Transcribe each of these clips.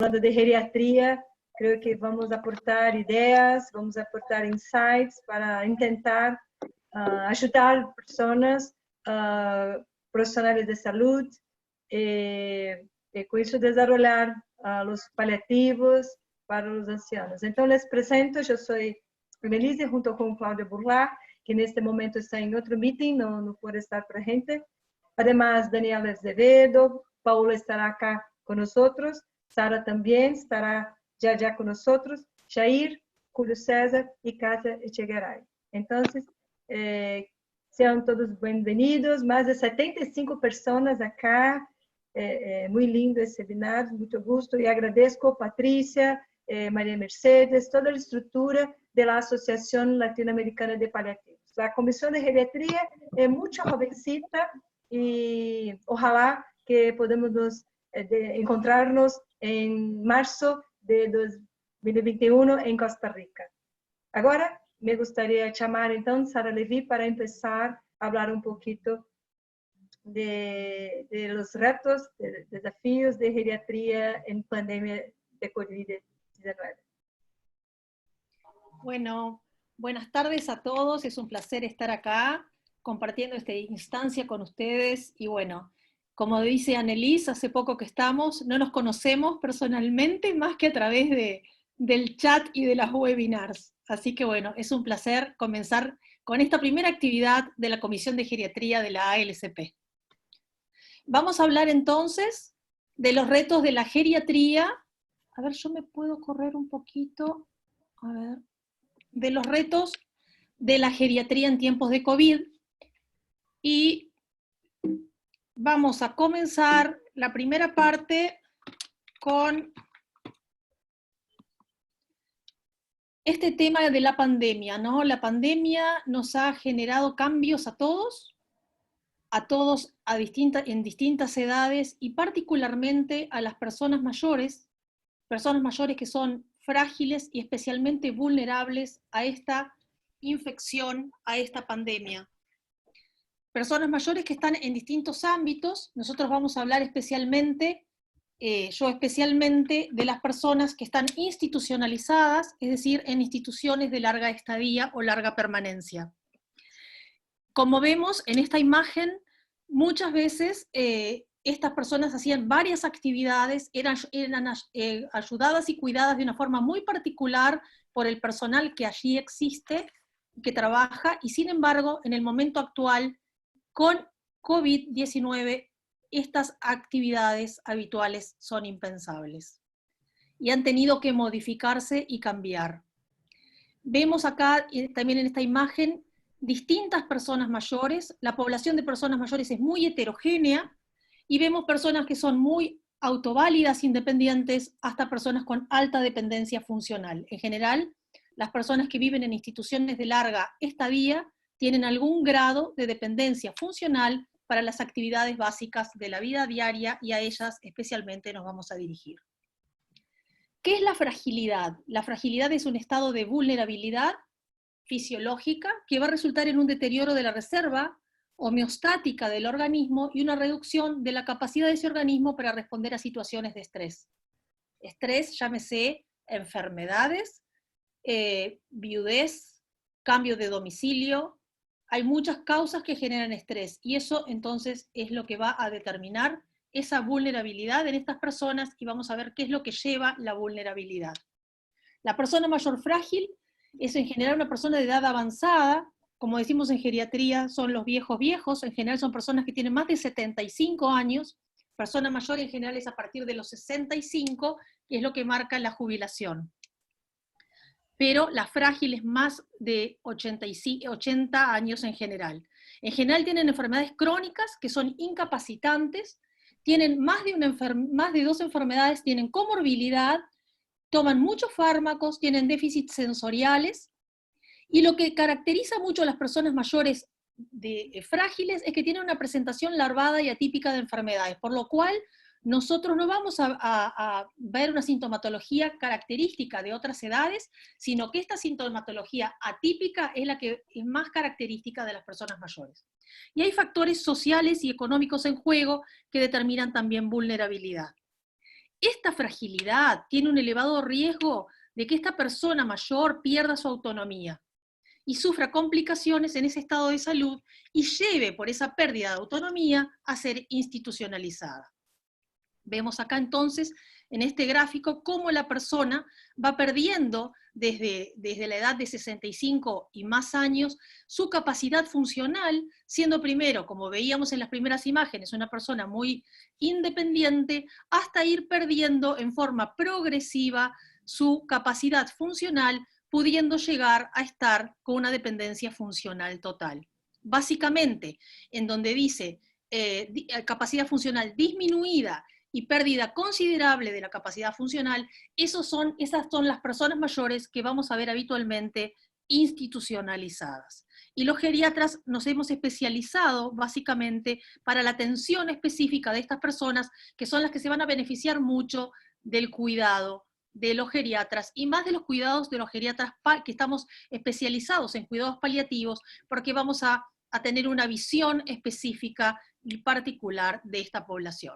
Hablando de geriatría, creo que vamos a aportar ideas, vamos a aportar insights para intentar ayudar personas, profesionales de salud, con eso desarrollar los paliativos para los ancianos. Entonces les presento, yo soy Melise junto con Claudia Burlá, que en este momento está en otro meeting, no puede estar presente. Además, Daniela Azevedo, Paula estará acá con nosotros, Sara también estará ya con nosotros, Jair, Julio César y Katia Echegaray. Entonces, sean todos bienvenidos, más de 75 personas acá, muy lindo esse webinar, muito gusto, e agradeço Patrícia, Maria Mercedes, toda a estrutura da Associação Latino-Americana de Paliativos. A Comissão de Geriatria é muito jovencita e ojalá que podamos encontrar-nos em março de 2021 em Costa Rica. Agora, me gostaria de chamar, então, Sara Levi para começar a falar um pouquinho de los retos, de desafíos de geriatría en pandemia de COVID-19. Bueno, buenas tardes a todos, es un placer estar acá compartiendo esta instancia con ustedes y bueno, como dice Annelise, hace poco que estamos, no nos conocemos personalmente más que a través del chat y de las webinars, así que bueno, es un placer comenzar con esta primera actividad de la Comisión de Geriatría de la ALSP. Vamos a hablar entonces de los retos de la geriatría. A ver, yo me puedo correr un poquito. A ver. De los retos de la geriatría en tiempos de COVID. Y vamos a comenzar la primera parte con este tema de la pandemia, ¿no? La pandemia nos ha generado cambios a todos en distintas edades y particularmente a las personas mayores que son frágiles y especialmente vulnerables a esta infección, a esta pandemia. Personas mayores que están en distintos ámbitos, nosotros vamos a hablar especialmente, yo especialmente, de las personas que están institucionalizadas, es decir, en instituciones de larga estadía o larga permanencia. Como vemos en esta imagen, muchas veces estas personas hacían varias actividades, eran ayudadas y cuidadas de una forma muy particular por el personal que allí existe, que trabaja, y sin embargo, en el momento actual, con COVID-19, estas actividades habituales son impensables. Y han tenido que modificarse y cambiar. Vemos acá, también en esta imagen, distintas personas mayores, la población de personas mayores es muy heterogénea, y vemos personas que son muy autoválidas, independientes, hasta personas con alta dependencia funcional. En general, las personas que viven en instituciones de larga estadía tienen algún grado de dependencia funcional para las actividades básicas de la vida diaria, y a ellas especialmente nos vamos a dirigir. ¿Qué es la fragilidad? La fragilidad es un estado de vulnerabilidad fisiológica que va a resultar en un deterioro de la reserva homeostática del organismo y una reducción de la capacidad de ese organismo para responder a situaciones de estrés. Estrés, llámese enfermedades, viudez, cambio de domicilio, hay muchas causas que generan estrés, y eso entonces es lo que va a determinar esa vulnerabilidad en estas personas, y vamos a ver qué es lo que lleva la vulnerabilidad. La persona mayor frágil es en general una persona de edad avanzada, como decimos en geriatría, son los viejos, en general son personas que tienen más de 75 años, persona mayor en general es a partir de los 65, que es lo que marca la jubilación. Pero la frágil es más de 80 años en general. En general tienen enfermedades crónicas que son incapacitantes, tienen más de 2 enfermedades, tienen comorbilidad, toman muchos fármacos, tienen déficits sensoriales, y lo que caracteriza mucho a las personas mayores frágiles es que tienen una presentación larvada y atípica de enfermedades, por lo cual nosotros no vamos a ver una sintomatología característica de otras edades, sino que esta sintomatología atípica es la que es más característica de las personas mayores. Y hay factores sociales y económicos en juego que determinan también vulnerabilidad. esta fragilidad tiene un elevado riesgo de que esta persona mayor pierda su autonomía y sufra complicaciones en ese estado de salud y lleve por esa pérdida de autonomía a ser institucionalizada. Vemos acá entonces, en este gráfico, cómo la persona va perdiendo desde la edad de 65 y más años su capacidad funcional, siendo primero, como veíamos en las primeras imágenes, una persona muy independiente, hasta ir perdiendo en forma progresiva su capacidad funcional, pudiendo llegar a estar con una dependencia funcional total. Básicamente, en donde dice capacidad funcional disminuida y pérdida considerable de la capacidad funcional, esas son las personas mayores que vamos a ver habitualmente institucionalizadas. Y los geriatras nos hemos especializado básicamente para la atención específica de estas personas, que son las que se van a beneficiar mucho del cuidado de los geriatras, y más de los cuidados de los geriatras que estamos especializados en cuidados paliativos, porque vamos a tener una visión específica y particular de esta población.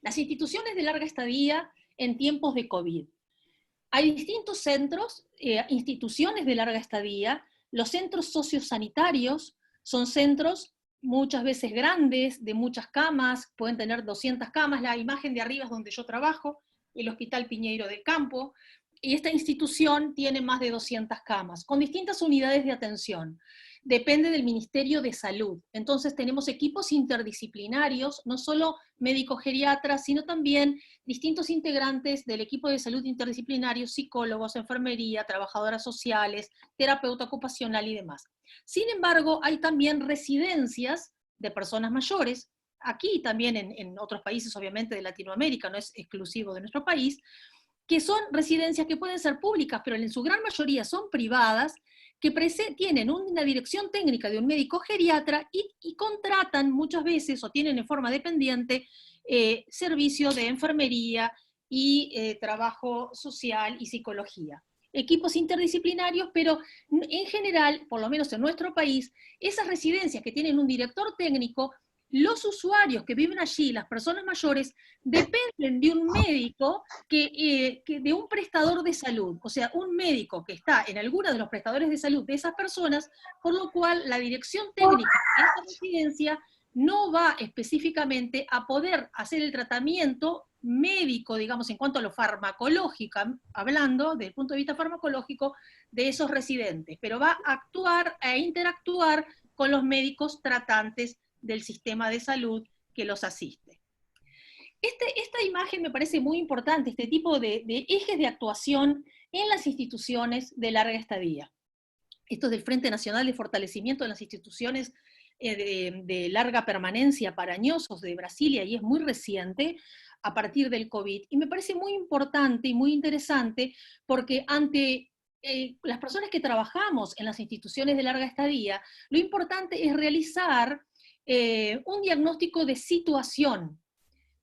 Las instituciones de larga estadía en tiempos de COVID. Hay distintos centros, instituciones de larga estadía. Los centros sociosanitarios son centros muchas veces grandes, de muchas camas, pueden tener 200 camas. La imagen de arriba es donde yo trabajo, el Hospital Piñeiro del Campo, y esta institución tiene más de 200 camas, con distintas unidades de atención. Depende del Ministerio de Salud. Entonces tenemos equipos interdisciplinarios, no solo médicos geriatras, sino también distintos integrantes del equipo de salud interdisciplinario, psicólogos, enfermería, trabajadoras sociales, terapeuta ocupacional y demás. Sin embargo, hay también residencias de personas mayores, aquí también en otros países, obviamente, de Latinoamérica, no es exclusivo de nuestro país, que son residencias que pueden ser públicas, pero en su gran mayoría son privadas, que tienen una dirección técnica de un médico geriatra y contratan muchas veces, o tienen en forma dependiente, servicio de enfermería y trabajo social y psicología. Equipos interdisciplinarios, pero en general, por lo menos en nuestro país, esas residencias que tienen un director técnico, los usuarios que viven allí, las personas mayores, dependen de un médico que de un prestador de salud, o sea, un médico que está en alguno de los prestadores de salud de esas personas, por lo cual la dirección técnica de esa residencia no va específicamente a poder hacer el tratamiento médico, digamos, en cuanto a lo farmacológico, hablando desde el punto de vista farmacológico, de esos residentes, pero va a actuar e interactuar con los médicos tratantes del sistema de salud que los asiste. Esta imagen me parece muy importante, este tipo de ejes de actuación en las instituciones de larga estadía. Esto es del Frente Nacional de Fortalecimiento de las Instituciones de larga permanencia para añosos de Brasilia, y es muy reciente, a partir del COVID, y me parece muy importante y muy interesante, porque ante las personas que trabajamos en las instituciones de larga estadía, lo importante es realizar un diagnóstico de situación,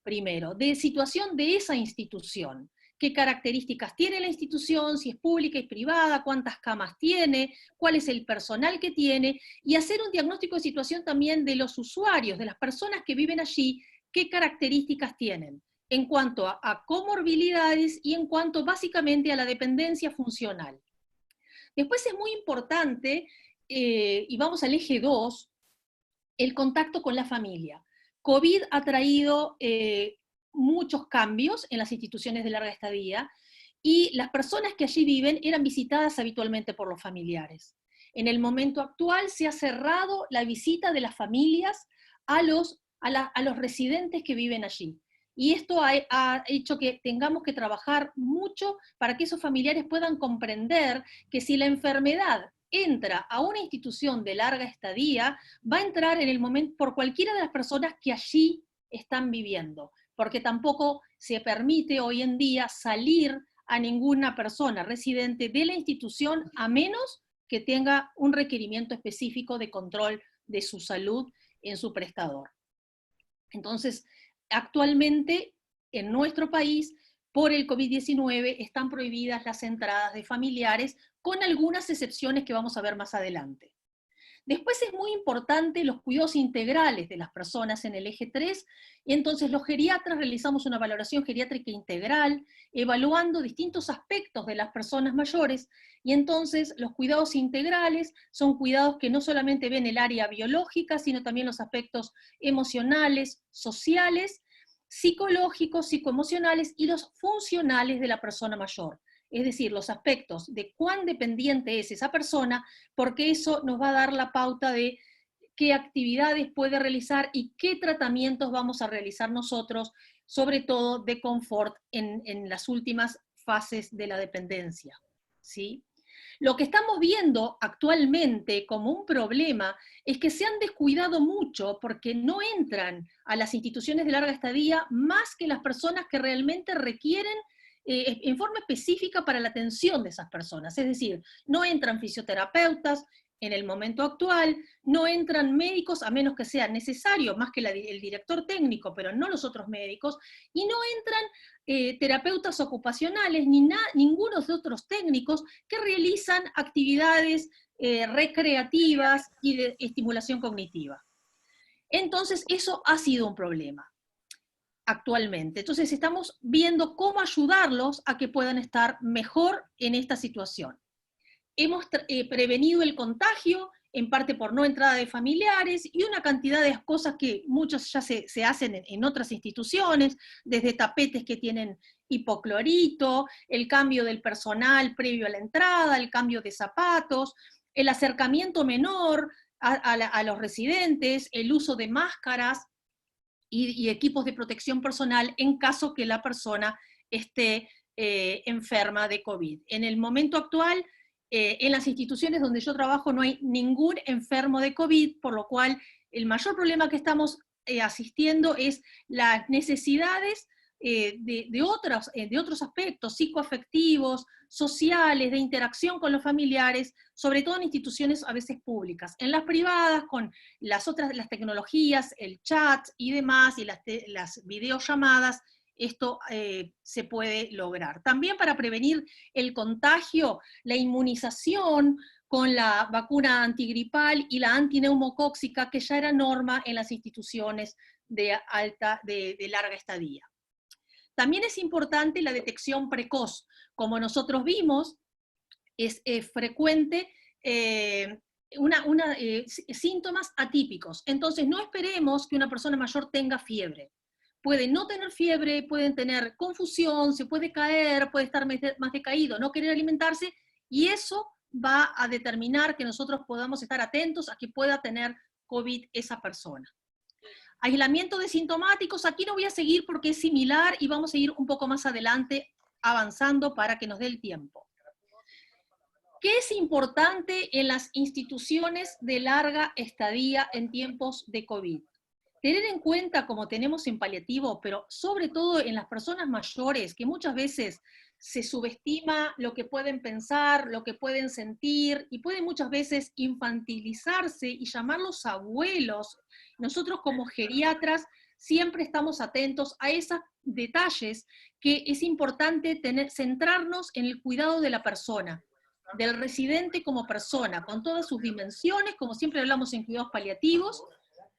primero, de situación de esa institución. ¿Qué características tiene la institución? Si es pública y privada, cuántas camas tiene, cuál es el personal que tiene, y hacer un diagnóstico de situación también de los usuarios, de las personas que viven allí, qué características tienen, en cuanto a comorbilidades y en cuanto básicamente a la dependencia funcional. Después es muy importante, y vamos al eje 2, el contacto con la familia. COVID ha traído muchos cambios en las instituciones de larga estadía, y las personas que allí viven eran visitadas habitualmente por los familiares. En el momento actual se ha cerrado la visita de las familias a los residentes que viven allí. Y esto ha hecho que tengamos que trabajar mucho para que esos familiares puedan comprender que si la enfermedad entra a una institución de larga estadía, va a entrar en el momento por cualquiera de las personas que allí están viviendo, porque tampoco se permite hoy en día salir a ninguna persona residente de la institución a menos que tenga un requerimiento específico de control de su salud en su prestador. Entonces, actualmente en nuestro país, por el COVID-19, están prohibidas las entradas de familiares, con algunas excepciones que vamos a ver más adelante. Después es muy importante los cuidados integrales de las personas en el eje 3, y entonces los geriatras realizamos una valoración geriátrica integral, evaluando distintos aspectos de las personas mayores, y entonces los cuidados integrales son cuidados que no solamente ven el área biológica, sino también los aspectos emocionales, sociales, psicológicos, psicoemocionales y los funcionales de la persona mayor. Es decir, los aspectos de cuán dependiente es esa persona, porque eso nos va a dar la pauta de qué actividades puede realizar y qué tratamientos vamos a realizar nosotros, sobre todo de confort en las últimas fases de la dependencia, ¿sí? Lo que estamos viendo actualmente como un problema es que se han descuidado mucho porque no entran a las instituciones de larga estadía más que las personas que realmente requieren en forma específica para la atención de esas personas. Es decir, no entran fisioterapeutas en el momento actual, no entran médicos a menos que sea necesario, más que el director técnico, pero no los otros médicos, y no entran terapeutas ocupacionales ni ninguno de otros técnicos que realizan actividades recreativas y de estimulación cognitiva. Entonces, eso ha sido un problema actualmente. Entonces, estamos viendo cómo ayudarlos a que puedan estar mejor en esta situación. Hemos prevenido el contagio, en parte por no entrada de familiares, y una cantidad de cosas que muchas ya se hacen en otras instituciones, desde tapetes que tienen hipoclorito, el cambio del personal previo a la entrada, el cambio de zapatos, el acercamiento menor a los residentes, el uso de máscaras y equipos de protección personal en caso que la persona esté enferma de COVID. En el momento actual, en las instituciones donde yo trabajo no hay ningún enfermo de COVID, por lo cual el mayor problema que estamos asistiendo es las necesidades de otros aspectos psicoafectivos, sociales, de interacción con los familiares, sobre todo en instituciones a veces públicas. En las privadas, con las tecnologías, el chat y demás, y las videollamadas, esto se puede lograr. También para prevenir el contagio, la inmunización con la vacuna antigripal y la antineumocóxica, que ya era norma en las instituciones de larga estadía. También es importante la detección precoz. Como nosotros vimos, es frecuente síntomas atípicos. Entonces no esperemos que una persona mayor tenga fiebre. Puede no tener fiebre, pueden tener confusión, se puede caer, puede estar más decaído, no querer alimentarse, y eso va a determinar que nosotros podamos estar atentos a que pueda tener COVID esa persona. Aislamiento de sintomáticos, aquí no voy a seguir porque es similar y vamos a ir un poco más adelante avanzando para que nos dé el tiempo. ¿Qué es importante en las instituciones de larga estadía en tiempos de COVID? Tener en cuenta, como tenemos en paliativo, pero sobre todo en las personas mayores, que muchas veces se subestima lo que pueden pensar, lo que pueden sentir, y pueden muchas veces infantilizarse y llamarlos abuelos. Nosotros como geriatras siempre estamos atentos a esos detalles que es importante centrarnos en el cuidado de la persona, del residente como persona, con todas sus dimensiones, como siempre hablamos en cuidados paliativos,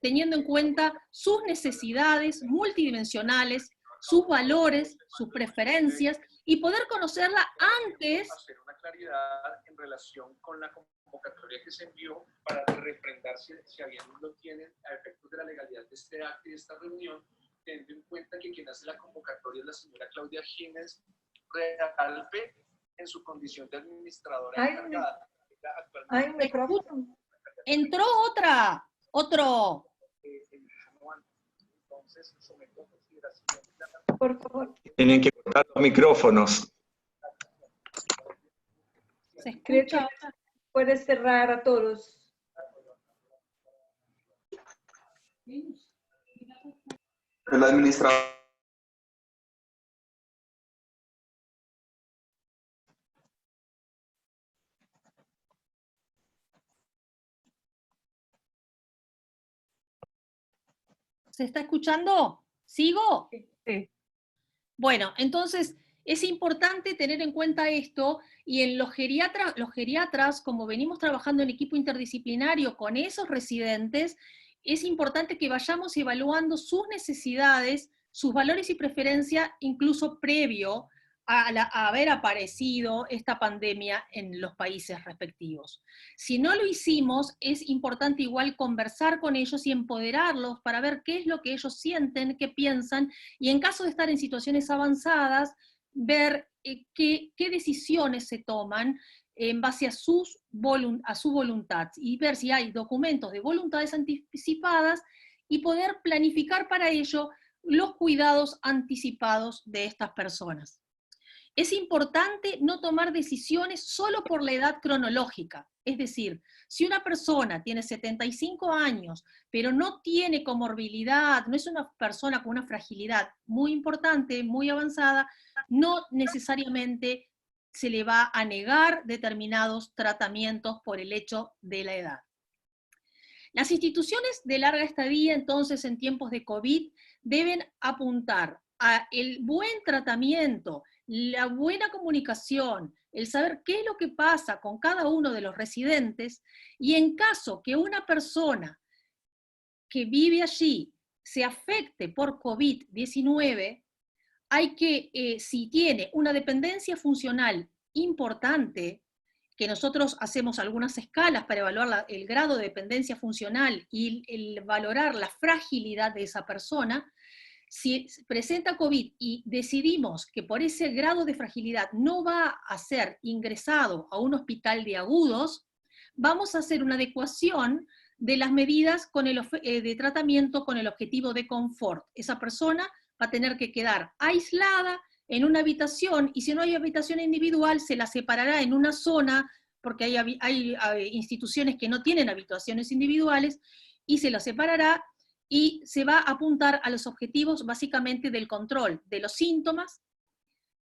teniendo en cuenta sus necesidades multidimensionales, sus valores, sus preferencias, y poder conocerla antes. Hacer una claridad en relación con la convocatoria que se envió para refrendar si bien lo tienen a efectos de la legalidad de este acto y de esta reunión, teniendo en cuenta que quien hace la convocatoria es la señora Claudia Jiménez Realpe, en su condición de administradora encargada. Hay un micrófono. Entró otro. Entonces, someto a consideración. Por favor. Tienen que cortar los micrófonos. Se escucha. Puedes cerrar a todos. El administrador. ¿Se está escuchando? ¿Sigo? Sí. Bueno, entonces, Es importante tener en cuenta esto, y en los geriatras, como venimos trabajando en equipo interdisciplinario con esos residentes, es importante que vayamos evaluando sus necesidades, sus valores y preferencias, incluso previo a haber aparecido esta pandemia en los países respectivos. Si no lo hicimos, es importante igual conversar con ellos y empoderarlos para ver qué es lo que ellos sienten, qué piensan, y en caso de estar en situaciones avanzadas, ver qué decisiones se toman en base a su voluntad, y ver si hay documentos de voluntades anticipadas y poder planificar para ello los cuidados anticipados de estas personas. Es importante no tomar decisiones solo por la edad cronológica. Es decir, si una persona tiene 75 años, pero no tiene comorbilidad, no es una persona con una fragilidad muy importante, muy avanzada, no necesariamente se le va a negar determinados tratamientos por el hecho de la edad. Las instituciones de larga estadía, entonces, en tiempos de COVID, deben apuntar a el buen tratamiento, la buena comunicación, el saber qué es lo que pasa con cada uno de los residentes, y en caso que una persona que vive allí se afecte por COVID-19, hay que, si tiene una dependencia funcional importante, que nosotros hacemos algunas escalas para evaluar el grado de dependencia funcional y el valorar la fragilidad de esa persona, si presenta COVID y decidimos que por ese grado de fragilidad no va a ser ingresado a un hospital de agudos, vamos a hacer una adecuación de las medidas de tratamiento con el objetivo de confort. Esa persona va a tener que quedar aislada en una habitación, y si no hay habitación individual, se la separará en una zona, porque hay instituciones que no tienen habitaciones individuales, y se la separará, y se va a apuntar a los objetivos básicamente del control de los síntomas,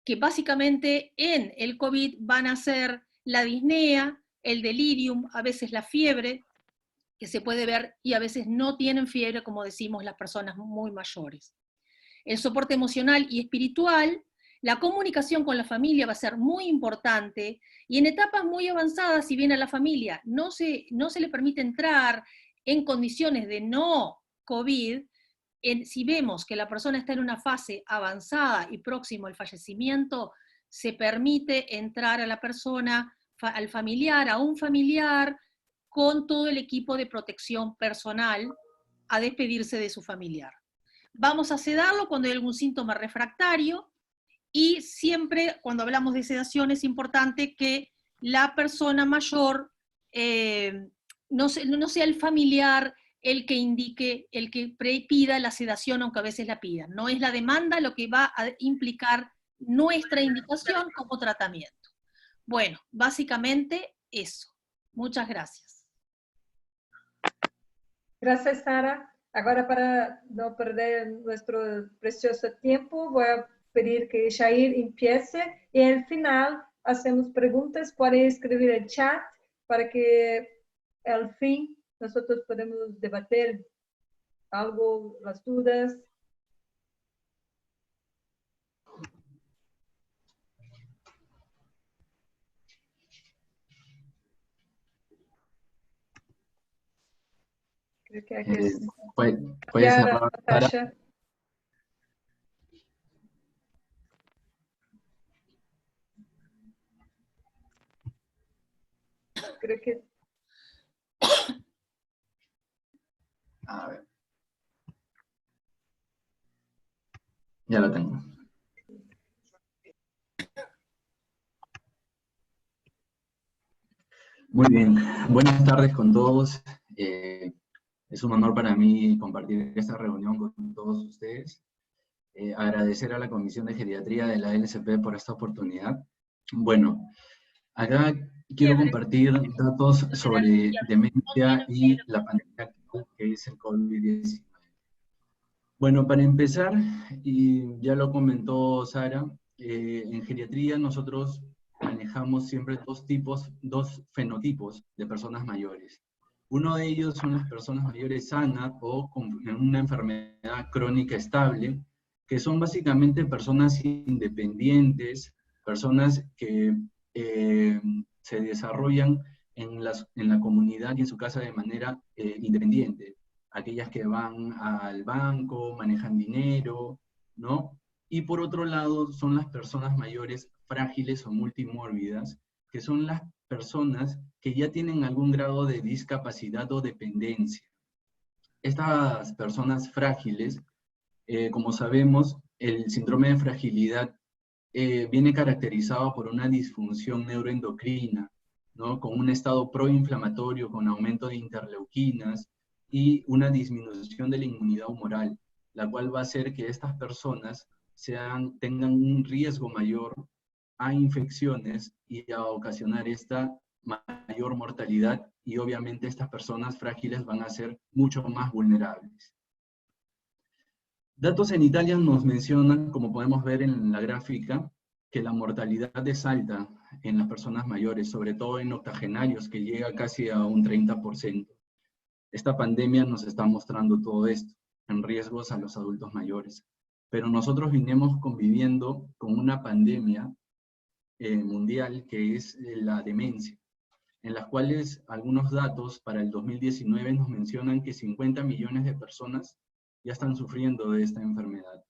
que básicamente en el COVID van a ser la disnea, el delirium, a veces la fiebre, que se puede ver, y a veces no tienen fiebre, como decimos, las personas muy mayores. El soporte emocional y espiritual, la comunicación con la familia va a ser muy importante, y en etapas muy avanzadas, si bien a la familia no se le permite entrar en condiciones de no COVID, si vemos que la persona está en una fase avanzada y próximo al fallecimiento, se permite entrar a la persona, al familiar, a un familiar, con todo el equipo de protección personal, a despedirse de su familiar. Vamos a sedarlo cuando hay algún síntoma refractario, y siempre cuando hablamos de sedación es importante que la persona mayor no sea el familiar el que indique, el que pida la sedación, aunque a veces la pidan. No es la demanda lo que va a implicar nuestra indicación como tratamiento. Bueno, básicamente eso. Muchas gracias. Gracias, Sara. Agora, para não perder nosso precioso tempo, vou pedir que Jair empiece, e al final hacemos perguntas. Podem escrever no chat para que al fin nosotros podemos debater algo, las dudas. Creo que aquí es puede cerrar, Natasha. Creo que... A ver. Ya lo tengo. Muy bien. Buenas tardes con todos. Es un honor para mí compartir esta reunión con todos ustedes. Agradecer a la Comisión de Geriatría de la LSP por esta oportunidad. Bueno, acá quiero compartir datos sobre demencia y la pandemia que es el COVID-19. Bueno, para empezar, y ya lo comentó Sara, en geriatría nosotros manejamos siempre dos fenotipos de personas mayores. Uno de ellos son las personas mayores sanas o con una enfermedad crónica estable, que son básicamente personas independientes, personas que se desarrollan en la comunidad y en su casa de manera independiente. Aquellas que van al banco, manejan dinero, ¿no? Y por otro lado son las personas mayores frágiles o multimórbidas, que son las personas que ya tienen algún grado de discapacidad o dependencia. Estas personas frágiles, como sabemos, el síndrome de fragilidad viene caracterizado por una disfunción neuroendocrina, ¿no? Con un estado proinflamatorio, con aumento de interleuquinas y una disminución de la inmunidad humoral, la cual va a hacer que estas personas tengan un riesgo mayor a infecciones y a ocasionar esta mayor mortalidad, y obviamente estas personas frágiles van a ser mucho más vulnerables. Datos en Italia nos mencionan, como podemos ver en la gráfica, que la mortalidad es alta en las personas mayores, sobre todo en octogenarios, que llega casi a un 30%. Esta pandemia nos está mostrando todo esto, en riesgos a los adultos mayores. Pero nosotros vinimos conviviendo con una pandemia mundial que es la demencia, en las cuales algunos datos para el 2019 nos mencionan que 50 millones de personas ya están sufriendo de esta enfermedad,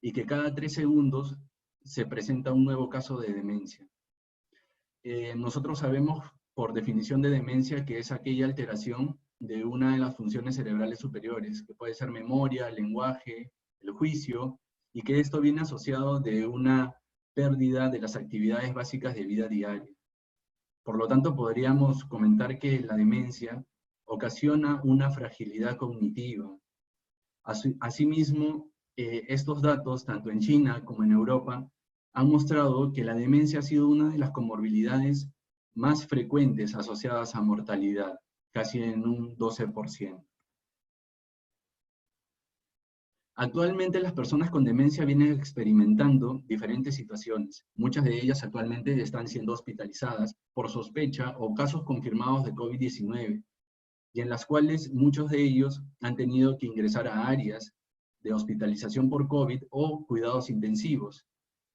y que cada 3 segundos se presenta un nuevo caso de demencia. Nosotros sabemos por definición de demencia que es aquella alteración de una de las funciones cerebrales superiores, que puede ser memoria, lenguaje, el juicio, y que esto viene asociado de una pérdida de las actividades básicas de vida diaria. Por lo tanto, podríamos comentar que la demencia ocasiona una fragilidad cognitiva. Asimismo, estos datos, tanto en China como en Europa, han mostrado que la demencia ha sido una de las comorbilidades más frecuentes asociadas a mortalidad, casi en un 12%. Actualmente las personas con demencia vienen experimentando diferentes situaciones. Muchas de ellas actualmente están siendo hospitalizadas por sospecha o casos confirmados de COVID-19, y en las cuales muchos de ellos han tenido que ingresar a áreas de hospitalización por COVID o cuidados intensivos,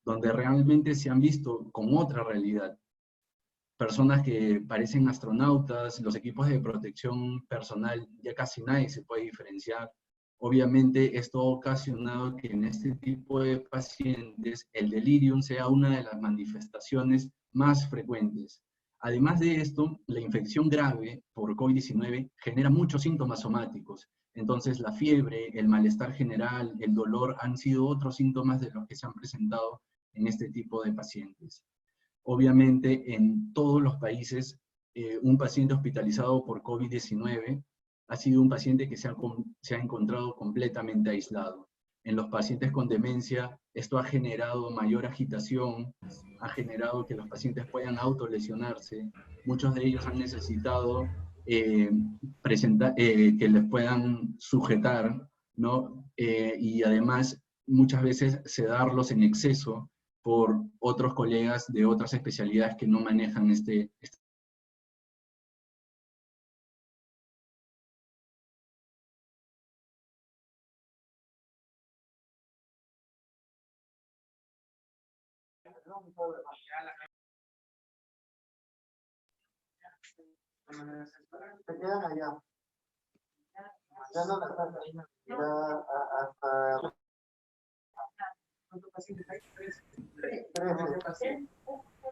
donde realmente se han visto con otra realidad. Personas que parecen astronautas, los equipos de protección personal, ya casi nadie se puede diferenciar. Obviamente esto ha ocasionado que en este tipo de pacientes el delirium sea una de las manifestaciones más frecuentes. Además de esto, la infección grave por COVID-19 genera muchos síntomas somáticos. Entonces la fiebre, el malestar general, el dolor han sido otros síntomas de los que se han presentado en este tipo de pacientes. Obviamente en todos los países un paciente hospitalizado por COVID-19 ha sido un paciente que se ha encontrado completamente aislado. En los pacientes con demencia, esto ha generado mayor agitación, ha generado que los pacientes puedan autolesionarse. Muchos de ellos han necesitado que les puedan sujetar, ¿no? Y además, muchas veces sedarlos en exceso por otros colegas de otras especialidades que no manejan este Se quedan allá. Ya no las hacen. Ya hasta...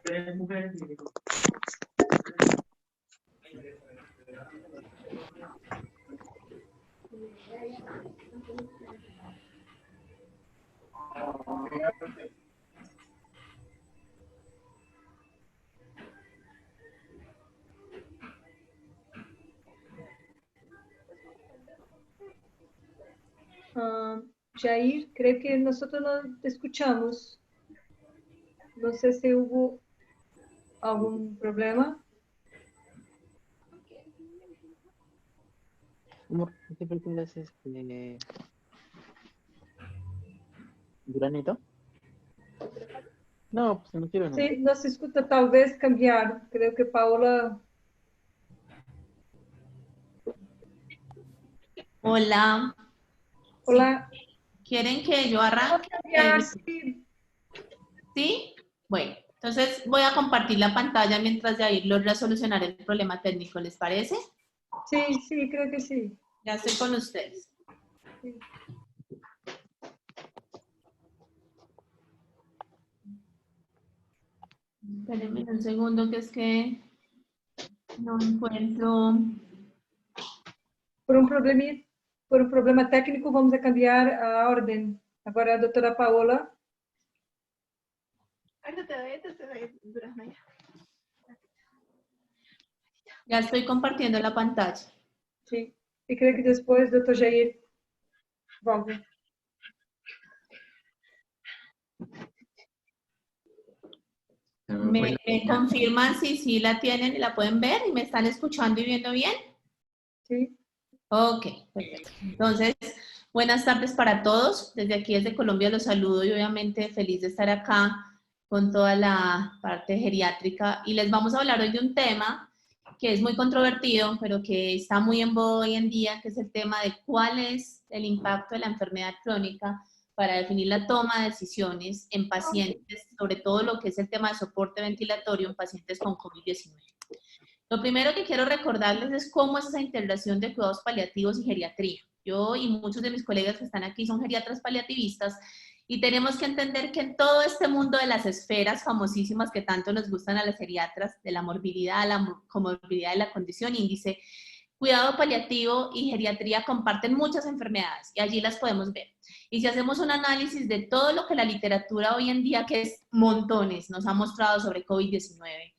Tres mujeres. Jair, creo que nosotros no te escuchamos. No sé si hubo algún problema. Amor, ¿qué película es ¿Duranito? No, pues no quiero. Sí, no se escucha, tal vez cambiar. Creo que Paola... Hola. Hola. ¿Quieren que yo arranque? Sí. ¿Sí? Bueno, entonces voy a compartir la pantalla mientras Yair logra solucionar el problema técnico, ¿les parece? Sí, sí, creo que sí. Ya estoy con ustedes. Sí. Espérenme un segundo, que es que no encuentro... Por um problema técnico, vamos a cambiar a ordem. Agora a doutora Paola. Ya estoy compartiendo la pantalla. Sim. E creio que depois doutor Jair volta. ¿Me confirman si sí la tienen y la pueden ver y me están escuchando y viendo bien? Sí. Ok, perfecto. Entonces, buenas tardes para todos. Desde aquí, desde Colombia, los saludo y obviamente feliz de estar acá con toda la parte geriátrica. Y les vamos a hablar hoy de un tema que es muy controvertido, pero que está muy en boga hoy en día, que es el tema de cuál es el impacto de la enfermedad crónica para definir la toma de decisiones en pacientes, sobre todo lo que es el tema de soporte ventilatorio en pacientes con COVID-19. Lo primero que quiero recordarles es cómo es esa integración de cuidados paliativos y geriatría. Yo y muchos de mis colegas que están aquí son geriatras paliativistas y tenemos que entender que en todo este mundo de las esferas famosísimas que tanto nos gustan a las geriatras, de la morbilidad, la comorbilidad de la condición índice, cuidado paliativo y geriatría comparten muchas enfermedades y allí las podemos ver. Y si hacemos un análisis de todo lo que la literatura hoy en día, que es montones, nos ha mostrado sobre COVID-19,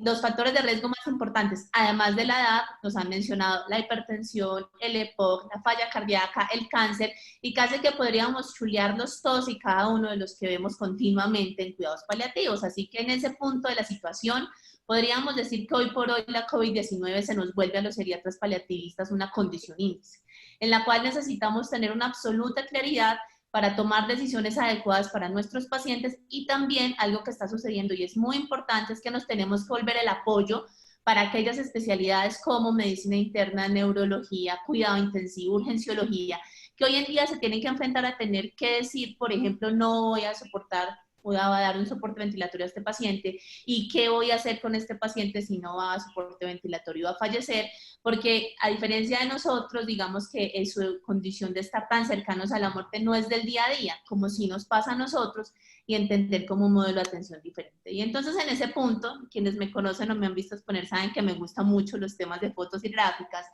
los factores de riesgo más importantes, además de la edad, nos han mencionado la hipertensión, el EPOC, la falla cardíaca, el cáncer, y casi que podríamos chulearlos todos y cada uno de los que vemos continuamente en cuidados paliativos. Así que en ese punto de la situación, podríamos decir que hoy por hoy la COVID-19 se nos vuelve a los geriatras paliativistas una condición índice, en la cual necesitamos tener una absoluta claridad para tomar decisiones adecuadas para nuestros pacientes y también algo que está sucediendo y es muy importante es que nos tenemos que volver el apoyo para aquellas especialidades como medicina interna, neurología, cuidado intensivo, urgenciología, que hoy en día se tienen que enfrentar a tener que decir, por ejemplo, no voy a soportar, voy a dar un soporte ventilatorio a este paciente y qué voy a hacer con este paciente si no va a soporte ventilatorio, va a fallecer, porque a diferencia de nosotros, digamos que su condición de estar tan cercanos a la muerte no es del día a día, como si nos pasa a nosotros, y entender como un modelo de atención diferente. Y entonces en ese punto, quienes me conocen o me han visto exponer saben que me gustan mucho los temas de fotos y gráficas.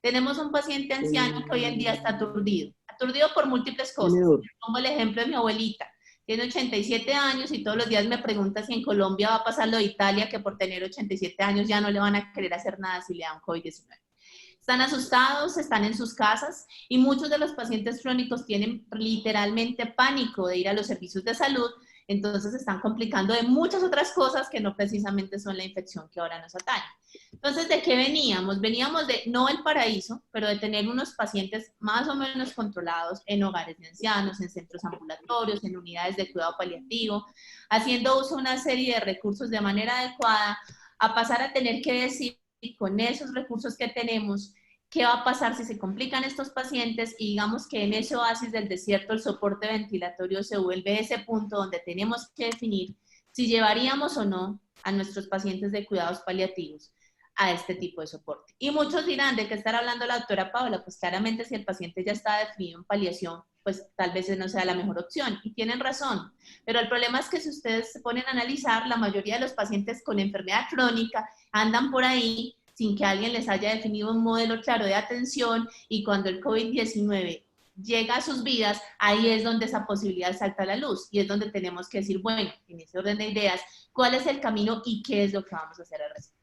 Tenemos un paciente anciano que hoy en día está aturdido por múltiples cosas. Pongo el ejemplo de mi abuelita. Tiene 87 años y todos los días me pregunta si en Colombia va a pasar lo de Italia, que por tener 87 años ya no le van a querer hacer nada si le dan COVID-19. Están asustados, están en sus casas y muchos de los pacientes crónicos tienen literalmente pánico de ir a los servicios de salud, entonces están complicando de muchas otras cosas que no precisamente son la infección que ahora nos atañe. Entonces, ¿de qué veníamos? Veníamos de, no el paraíso, pero de tener unos pacientes más o menos controlados en hogares de ancianos, en centros ambulatorios, en unidades de cuidado paliativo, haciendo uso de una serie de recursos de manera adecuada, a pasar a tener que decir con esos recursos que tenemos, ¿qué va a pasar si se complican estos pacientes? Y digamos que en ese oasis del desierto el soporte ventilatorio se vuelve ese punto donde tenemos que definir si llevaríamos o no a nuestros pacientes de cuidados paliativos a este tipo de soporte. Y muchos dirán, ¿de qué estará hablando la doctora Paola? Pues claramente si el paciente ya está definido en paliación, pues tal vez no sea la mejor opción. Y tienen razón. Pero el problema es que si ustedes se ponen a analizar, la mayoría de los pacientes con enfermedad crónica andan por ahí sin que alguien les haya definido un modelo claro de atención y cuando el COVID-19 llega a sus vidas, ahí es donde esa posibilidad salta a la luz y es donde tenemos que decir, bueno, en ese orden de ideas, ¿cuál es el camino y qué es lo que vamos a hacer al respecto?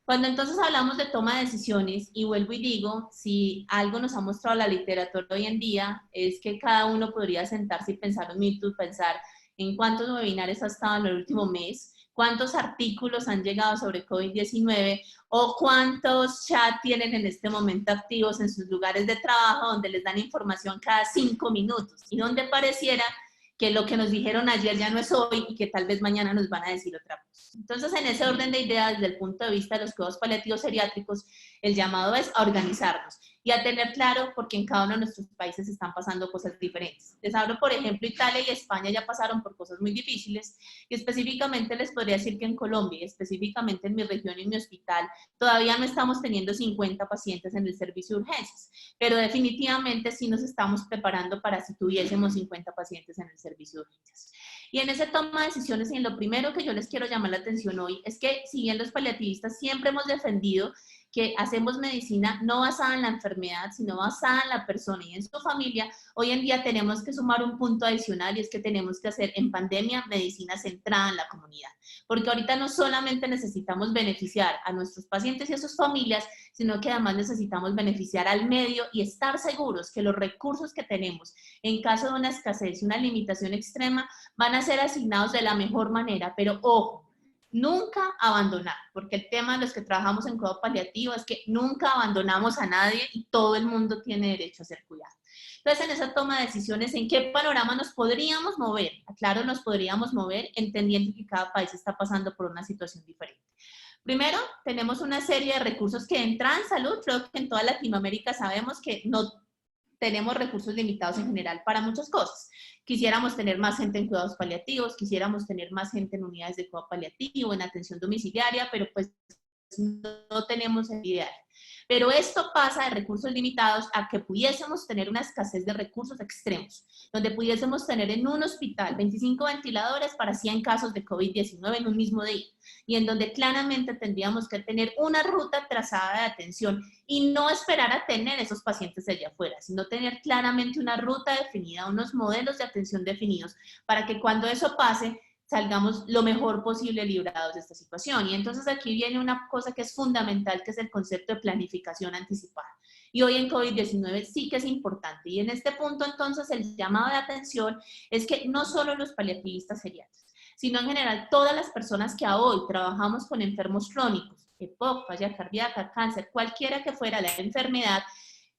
Cuando entonces hablamos de toma de decisiones, y vuelvo y digo, si algo nos ha mostrado la literatura hoy en día, es que cada uno podría sentarse y pensar un minuto, pensar en cuántos webinars ha estado en el último mes, cuántos artículos han llegado sobre COVID-19 o cuántos chats tienen en este momento activos en sus lugares de trabajo donde les dan información cada 5 minutos y donde pareciera que lo que nos dijeron ayer ya no es hoy y que tal vez mañana nos van a decir otra cosa. Entonces, en ese orden de ideas, desde el punto de vista de los cuidados paliativos geriátricos, el llamado es a organizarnos. y a tener claro porque en cada uno de nuestros países están pasando cosas diferentes. Les hablo, por ejemplo, Italia y España ya pasaron por cosas muy difíciles y específicamente les podría decir que en Colombia, específicamente en mi región y en mi hospital, todavía no estamos teniendo 50 pacientes en el servicio de urgencias, pero definitivamente sí nos estamos preparando para si tuviésemos 50 pacientes en el servicio de urgencias. Y en esa toma de decisiones, y en lo primero que yo les quiero llamar la atención hoy, es que si bien los paliativistas siempre hemos defendido que hacemos medicina no basada en la enfermedad, sino basada en la persona y en su familia, hoy en día tenemos que sumar un punto adicional y es que tenemos que hacer en pandemia medicina centrada en la comunidad. Porque ahorita no solamente necesitamos beneficiar a nuestros pacientes y a sus familias, sino que además necesitamos beneficiar al medio y estar seguros que los recursos que tenemos en caso de una escasez y una limitación extrema van a ser asignados de la mejor manera, pero ojo, nunca abandonar, porque el tema de los que trabajamos en cuidado paliativo es que nunca abandonamos a nadie y todo el mundo tiene derecho a ser cuidado. Entonces, en esa toma de decisiones, ¿en qué panorama nos podríamos mover? Claro, nos podríamos mover entendiendo que cada país está pasando por una situación diferente. Primero, tenemos una serie de recursos que entran en salud. Creo que en toda Latinoamérica sabemos que no tenemos recursos limitados en general para muchas cosas. Quisiéramos tener más gente en cuidados paliativos, quisiéramos tener más gente en unidades de cuidado paliativo, en atención domiciliaria, pero pues no tenemos el ideal. Pero esto pasa de recursos limitados a que pudiésemos tener una escasez de recursos extremos, donde pudiésemos tener en un hospital 25 ventiladores para 100 casos de COVID-19 en un mismo día, y en donde claramente tendríamos que tener una ruta trazada de atención y no esperar a tener esos pacientes allá afuera, sino tener claramente una ruta definida, unos modelos de atención definidos, para que cuando eso pase, salgamos lo mejor posible librados de esta situación. Y entonces aquí viene una cosa que es fundamental, que es el concepto de planificación anticipada. Y hoy en COVID-19 sí que es importante. Y en este punto entonces el llamado de atención es que no solo los paliativistas geriatras, sino en general todas las personas que hoy trabajamos con enfermos crónicos, EPOC, falla cardíaca, cáncer, cualquiera que fuera la enfermedad,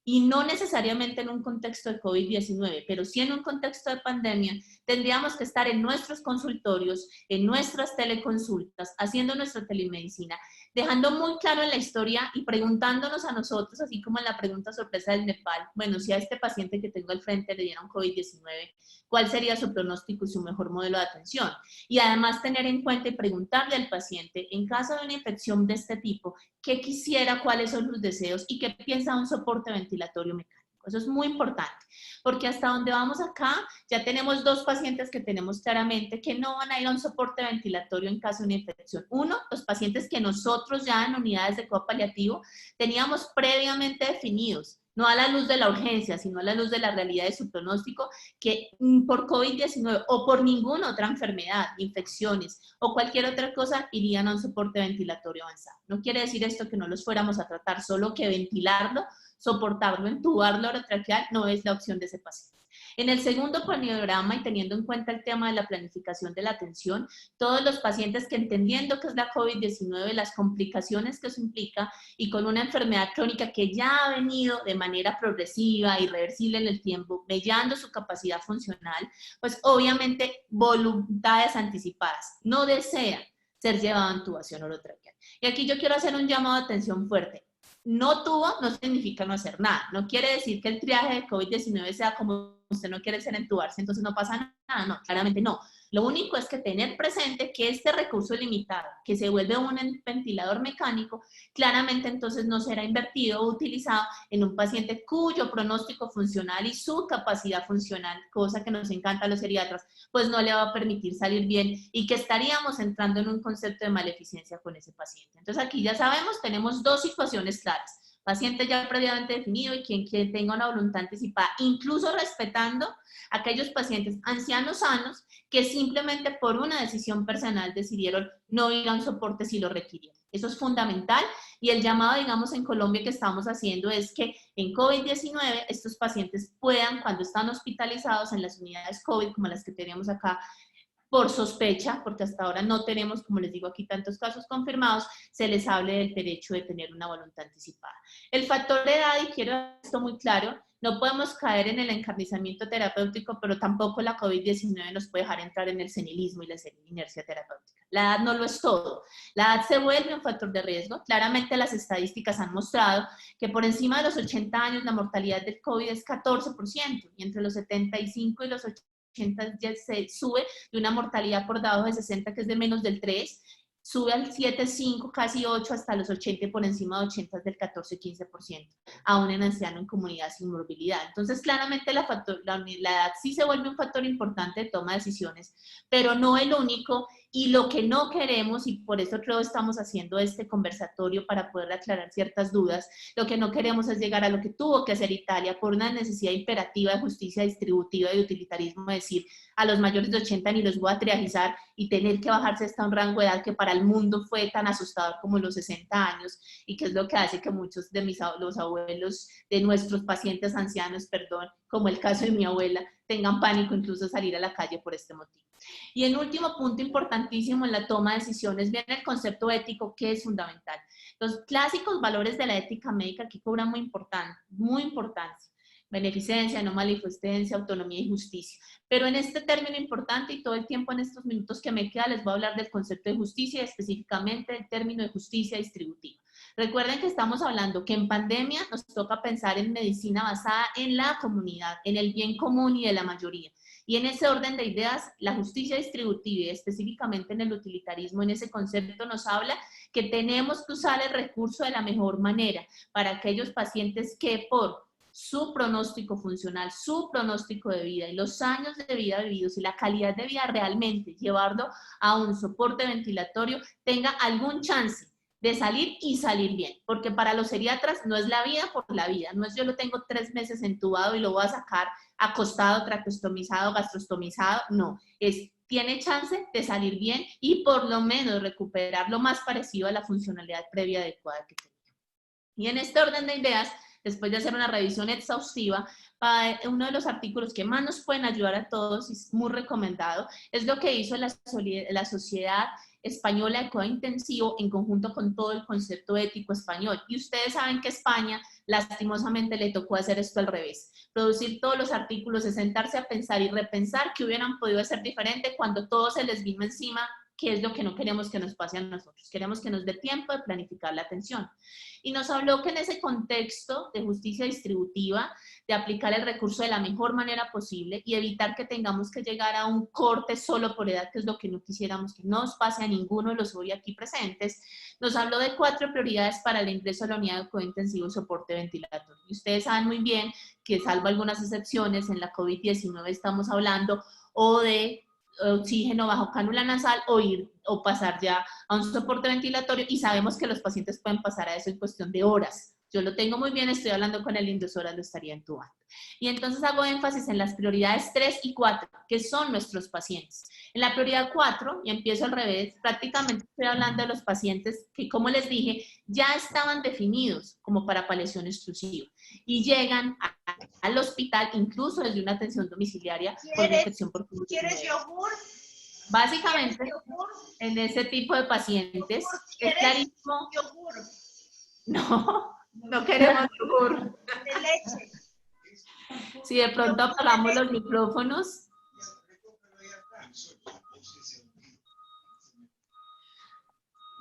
y no necesariamente en un contexto de COVID-19, pero sí en un contexto de pandemia, tendríamos que estar en nuestros consultorios, en nuestras teleconsultas, haciendo nuestra telemedicina, dejando muy claro en la historia y preguntándonos a nosotros, así como en la pregunta sorpresa del Nepal, bueno, si a este paciente que tengo al frente le dieron COVID-19, ¿cuál sería su pronóstico y su mejor modelo de atención? Y además tener en cuenta y preguntarle al paciente, en caso de una infección de este tipo, ¿qué quisiera, cuáles son sus deseos y qué piensa de un soporte ventilatorio mecánico? Eso es muy importante, porque hasta donde vamos acá, ya tenemos 2 pacientes que tenemos claramente que no van a ir a un soporte ventilatorio en caso de una infección. Uno, los pacientes que nosotros ya en unidades de cuidado paliativo teníamos previamente definidos, no a la luz de la urgencia, sino a la luz de la realidad de su pronóstico, que por COVID-19 o por ninguna otra enfermedad, infecciones o cualquier otra cosa, irían a un soporte ventilatorio avanzado. No quiere decir esto que no los fuéramos a tratar, solo que ventilarlo, soportarlo, entubarlo orotraqueal no es la opción de ese paciente. En el segundo panorama, y teniendo en cuenta el tema de la planificación de la atención, todos los pacientes que entendiendo que es la COVID-19, las complicaciones que eso implica, y con una enfermedad crónica que ya ha venido de manera progresiva, irreversible en el tiempo, mellando su capacidad funcional, pues obviamente voluntades anticipadas, no desea ser llevado a intubación orotraqueal. Y aquí yo quiero hacer un llamado de atención fuerte. No tuvo no significa no hacer nada. No quiere decir que el triaje de COVID-19 sea como usted no quiere ser entubarse, entonces no pasa nada. No, claramente no. Lo único es que tener presente que este recurso limitado, que se vuelve un ventilador mecánico, claramente entonces no será invertido o utilizado en un paciente cuyo pronóstico funcional y su capacidad funcional, cosa que nos encanta a los geriatras, pues no le va a permitir salir bien y que estaríamos entrando en un concepto de maleficencia con ese paciente. Entonces aquí ya sabemos, tenemos 2 situaciones claras. Paciente ya previamente definido y quien tenga una voluntad anticipada, incluso respetando a aquellos pacientes ancianos sanos que simplemente por una decisión personal decidieron no ir a un soporte si lo requirieron. Eso es fundamental y el llamado, digamos, en Colombia que estamos haciendo es que en COVID-19 estos pacientes puedan, cuando están hospitalizados en las unidades COVID como las que tenemos acá, por sospecha, porque hasta ahora no tenemos, como les digo aquí, tantos casos confirmados, se les hable del derecho de tener una voluntad anticipada. El factor de edad, y quiero esto muy claro, No podemos caer en el encarnizamiento terapéutico, pero tampoco la COVID-19 nos puede dejar entrar en el senilismo y la inercia terapéutica. La edad no lo es todo. La edad se vuelve un factor de riesgo. Claramente las estadísticas han mostrado que por encima de los 80 años la mortalidad del COVID es 14% y entre los 75 y los 80 ya se sube de una mortalidad por debajo de 60 que es de menos del 3%, sube al 7, 5, casi 8, hasta los 80 y por encima de 80 es del 14, 15%, aún en anciano en comunidad sin morbilidad. Entonces, claramente la edad sí se vuelve un factor importante de toma de decisiones, pero no el único, y lo que no queremos, y por eso creo que estamos haciendo este conversatorio para poder aclarar ciertas dudas, lo que no queremos es llegar a lo que tuvo que hacer Italia por una necesidad imperativa de justicia distributiva y de utilitarismo, decir, a los mayores de 80 ni los voy a triagizar y tener que bajarse hasta un rango de edad que para el mundo fue tan asustador como los 60 años y que es lo que hace que muchos de los abuelos de nuestros pacientes ancianos, perdón, como el caso de mi abuela, tengan pánico incluso salir a la calle por este motivo. Y el último punto importantísimo en la toma de decisiones viene el concepto ético, que es fundamental. Los clásicos valores de la ética médica aquí cobran muy importancia. Beneficencia, no maleficencia, autonomía y justicia. Pero en este término importante y todo el tiempo en estos minutos que me queda les voy a hablar del concepto de justicia y específicamente del término de justicia distributiva. Recuerden que estamos hablando que en pandemia nos toca pensar en medicina basada en la comunidad, en el bien común y de la mayoría. Y en ese orden de ideas, la justicia distributiva y específicamente en el utilitarismo, en ese concepto nos habla que tenemos que usar el recurso de la mejor manera para aquellos pacientes que por su pronóstico funcional, su pronóstico de vida y los años de vida vividos y la calidad de vida realmente llevarlo a un soporte ventilatorio tenga algún chance de salir y salir bien, porque para los geriatras no es la vida por la vida, no es yo lo tengo 3 meses entubado y lo voy a sacar acostado, traqueostomizado, gastrostomizado, no, es tiene chance de salir bien y por lo menos recuperar lo más parecido a la funcionalidad previa adecuada que tenía. Y en este orden de ideas, después de hacer una revisión exhaustiva, uno de los artículos que más nos pueden ayudar a todos, y es muy recomendado, es lo que hizo la Sociedad Española de Cuidado Intensivo en conjunto con todo el concepto ético español. Y ustedes saben que a España, lastimosamente, le tocó hacer esto al revés. Producir todos los artículos, de sentarse a pensar y repensar que hubieran podido hacer diferente cuando todo se les vino encima, que es lo que no queremos que nos pase a nosotros. Queremos que nos dé tiempo de planificar la atención. Y nos habló que en ese contexto de justicia distributiva, de aplicar el recurso de la mejor manera posible y evitar que tengamos que llegar a un corte solo por edad, que es lo que no quisiéramos que nos pase a ninguno de los hoy aquí presentes, nos habló de 4 prioridades para el ingreso a la unidad de cuidado intensivo y soporte ventilatorio. Y ustedes saben muy bien que, salvo algunas excepciones, en la COVID-19 estamos hablando o de oxígeno bajo cánula nasal o pasar ya a un soporte ventilatorio, y sabemos que los pacientes pueden pasar a eso en cuestión de horas. Yo lo tengo muy bien, estoy hablando con él, en 2 horas lo estaría entubando. Y entonces hago énfasis en las prioridades 3 y 4, que son nuestros pacientes. En la prioridad 4, y empiezo al revés, prácticamente estoy hablando de los pacientes que, como les dije, ya estaban definidos como para paliación exclusiva y llegan al hospital incluso desde una atención domiciliaria por una infección por COVID-19. ¿Quieres yogur? Básicamente, yogur? en ese tipo de pacientes es clarísimo. Yogur. No queremos yogur. De leche. Si de pronto apagamos los micrófonos.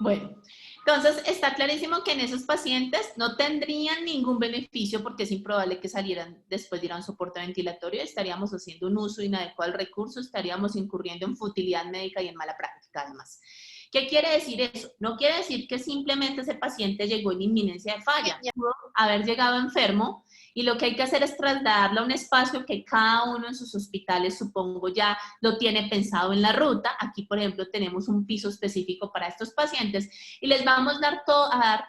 Bueno, entonces está clarísimo que en esos pacientes no tendrían ningún beneficio porque es improbable que salieran después de ir a un soporte ventilatorio, estaríamos haciendo un uso inadecuado del recurso, estaríamos incurriendo en futilidad médica y en mala práctica además. ¿Qué quiere decir eso? No quiere decir que simplemente ese paciente llegó en inminencia de falla, pudo haber llegado enfermo y lo que hay que hacer es trasladarlo a un espacio que cada uno en sus hospitales, supongo, ya lo tiene pensado en la ruta. Aquí, por ejemplo, tenemos un piso específico para estos pacientes y les vamos a dar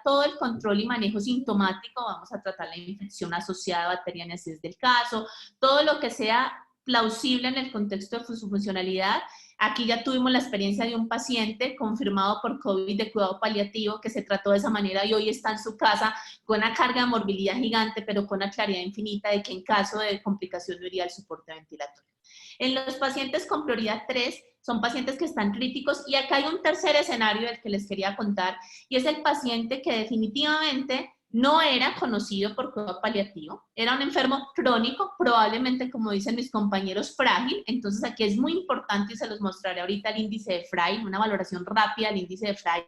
todo el control y manejo sintomático, vamos a tratar la infección asociada a bacteriana si es del caso, todo lo que sea plausible en el contexto de su funcionalidad. Aquí ya tuvimos la experiencia de un paciente confirmado por COVID de cuidado paliativo que se trató de esa manera y hoy está en su casa con una carga de morbilidad gigante, pero con una claridad infinita de que en caso de complicación no iría al soporte ventilatorio. En los pacientes con prioridad 3 son pacientes que están críticos y acá hay un tercer escenario del que les quería contar y es el paciente que definitivamente no era conocido por cuidado paliativo, era un enfermo crónico, probablemente, como dicen mis compañeros, frágil. Entonces aquí es muy importante, y se los mostraré ahorita, el índice de Frail, una valoración rápida del índice de Frail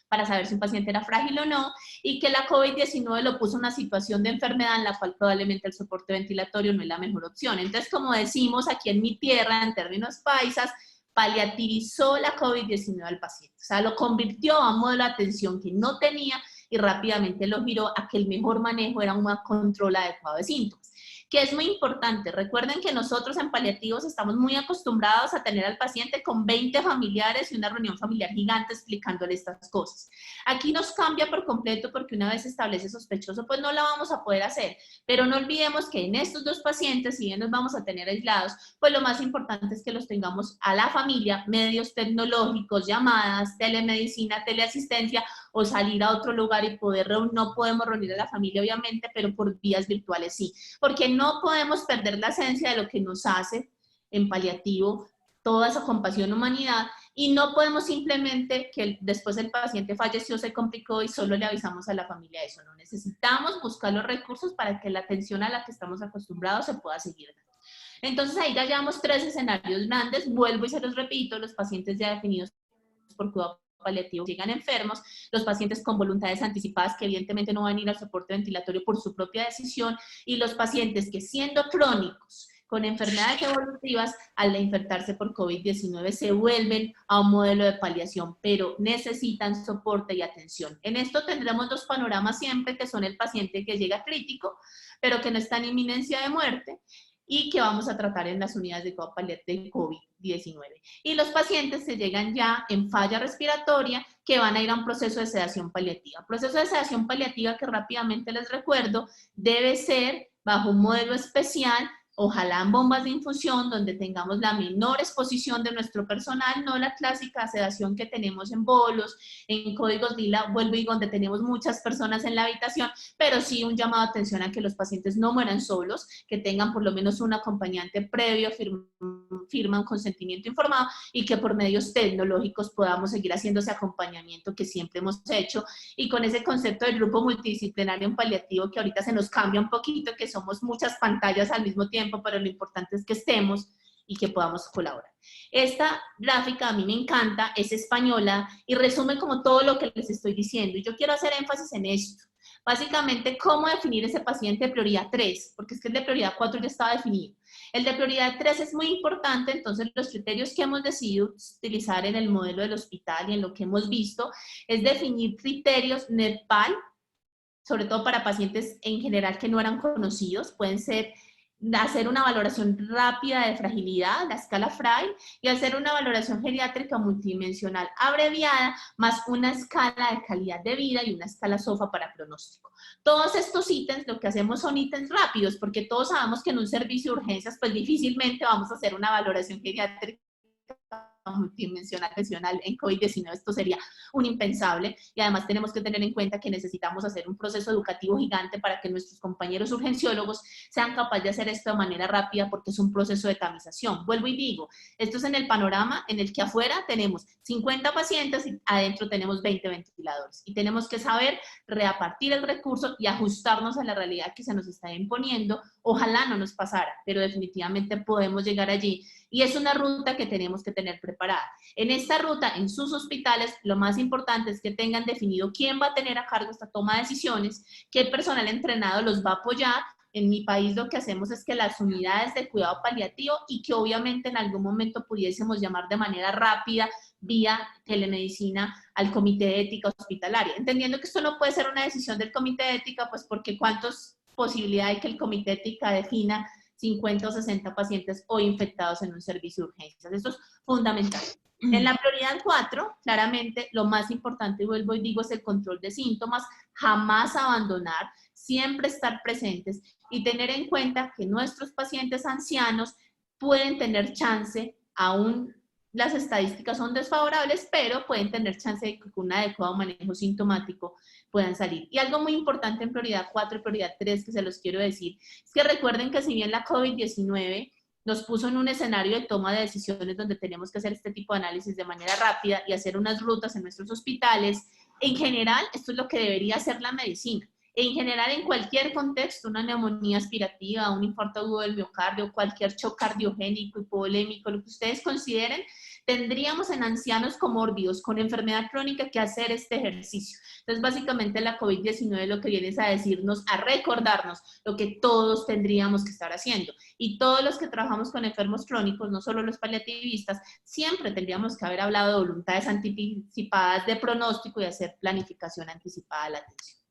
para saber si un paciente era frágil o no, y que la COVID-19 lo puso en una situación de enfermedad en la cual probablemente el soporte ventilatorio no es la mejor opción. Entonces, como decimos aquí en mi tierra, en términos paisas, paliativizó la COVID-19 al paciente. O sea, lo convirtió a un modelo de atención que no tenía y rápidamente lo giró a que el mejor manejo era un control adecuado de síntomas. Que es muy importante. Recuerden que nosotros en paliativos estamos muy acostumbrados a tener al paciente con 20 familiares y una reunión familiar gigante explicándole estas cosas. Aquí nos cambia por completo porque una vez se establece sospechoso, pues no la vamos a poder hacer. Pero no olvidemos que en estos dos pacientes, si bien los vamos a tener aislados, pues lo más importante es que los tengamos a la familia, medios tecnológicos, llamadas, telemedicina, teleasistencia, o salir a otro lugar y poder no podemos reunir a la familia obviamente, pero por vías virtuales sí, porque no podemos perder la esencia de lo que nos hace en paliativo toda esa compasión, humanidad, y no podemos simplemente que después el paciente falleció, se complicó y solo le avisamos a la familia eso. No, necesitamos buscar los recursos para que la atención a la que estamos acostumbrados se pueda seguir dando. Entonces ahí ya llevamos 3 escenarios grandes, vuelvo y se los repito, los pacientes ya definidos por cuidado paliativo llegan enfermos, los pacientes con voluntades anticipadas que evidentemente no van a ir al soporte ventilatorio por su propia decisión, y los pacientes que siendo crónicos con enfermedades evolutivas al infectarse por COVID-19 se vuelven a un modelo de paliación, pero necesitan soporte y atención. En esto tendremos 2 panoramas siempre, que son el paciente que llega crítico, pero que no está en inminencia de muerte, y que vamos a tratar en las unidades de cuidado paliativo de COVID-19. Y los pacientes que llegan ya en falla respiratoria, que van a ir a un proceso de sedación paliativa. Proceso de sedación paliativa que rápidamente les recuerdo, debe ser bajo un modelo especial, ojalá en bombas de infusión, donde tengamos la menor exposición de nuestro personal, no la clásica sedación que tenemos en bolos, en códigos lila, vuelvo y digo, donde tenemos muchas personas en la habitación, pero sí un llamado de atención a que los pacientes no mueran solos, que tengan por lo menos un acompañante previo, firma un consentimiento informado, y que por medios tecnológicos podamos seguir haciendo ese acompañamiento que siempre hemos hecho, y con ese concepto del grupo multidisciplinario en paliativo que ahorita se nos cambia un poquito, que somos muchas pantallas al mismo tiempo, pero lo importante es que estemos y que podamos colaborar. Esta gráfica a mí me encanta, es española y resume como todo lo que les estoy diciendo, y yo quiero hacer énfasis en esto. Básicamente, cómo definir ese paciente de prioridad 3, porque es que el de prioridad 4 ya estaba definido. El de prioridad 3 es muy importante, entonces los criterios que hemos decidido utilizar en el modelo del hospital y en lo que hemos visto es definir criterios NEPAL, sobre todo para pacientes en general que no eran conocidos, pueden ser hacer una valoración rápida de fragilidad, la escala Frail, y hacer una valoración geriátrica multidimensional abreviada, más una escala de calidad de vida y una escala SOFA para pronóstico. Todos estos ítems, lo que hacemos son ítems rápidos, porque todos sabemos que en un servicio de urgencias, pues difícilmente vamos a hacer una valoración geriátrica multidimensional en COVID-19, esto sería un impensable, y además tenemos que tener en cuenta que necesitamos hacer un proceso educativo gigante para que nuestros compañeros urgenciólogos sean capaces de hacer esto de manera rápida, porque es un proceso de tamización. Vuelvo y digo, esto es en el panorama en el que afuera tenemos 50 pacientes y adentro tenemos 20 ventiladores, y tenemos que saber repartir el recurso y ajustarnos a la realidad que se nos está imponiendo. Ojalá no nos pasara, pero definitivamente podemos llegar allí, y es una ruta que tenemos que tener preparada. En esta ruta, en sus hospitales, lo más importante es que tengan definido quién va a tener a cargo esta toma de decisiones, qué personal entrenado los va a apoyar. En mi país lo que hacemos es que las unidades de cuidado paliativo, y que obviamente en algún momento pudiésemos llamar de manera rápida vía telemedicina al comité de ética hospitalaria, entendiendo que esto no puede ser una decisión del comité de ética, pues porque cuántas posibilidades hay que el comité de ética defina 50 o 60 pacientes o infectados en un servicio de urgencias. Eso es fundamental. En la prioridad 4, claramente, lo más importante, y vuelvo y digo, es el control de síntomas, jamás abandonar, siempre estar presentes y tener en cuenta que nuestros pacientes ancianos pueden tener chance, aún las estadísticas son desfavorables, pero pueden tener chance de que con un adecuado manejo sintomático puedan salir. Y algo muy importante en prioridad 4 y prioridad 3 que se los quiero decir, es que recuerden que si bien la COVID-19 nos puso en un escenario de toma de decisiones donde tenemos que hacer este tipo de análisis de manera rápida y hacer unas rutas en nuestros hospitales, en general esto es lo que debería hacer la medicina. En general, en cualquier contexto, una neumonía aspirativa, un infarto agudo del miocardio, cualquier shock cardiogénico, hipovolémico, lo que ustedes consideren, tendríamos en ancianos comórbidos con enfermedad crónica que hacer este ejercicio. Entonces, básicamente la COVID-19 lo que viene es a decirnos, a recordarnos lo que todos tendríamos que estar haciendo. Y todos los que trabajamos con enfermos crónicos, no solo los paliativistas, siempre tendríamos que haber hablado de voluntades anticipadas de pronóstico y hacer planificación anticipada de la atención.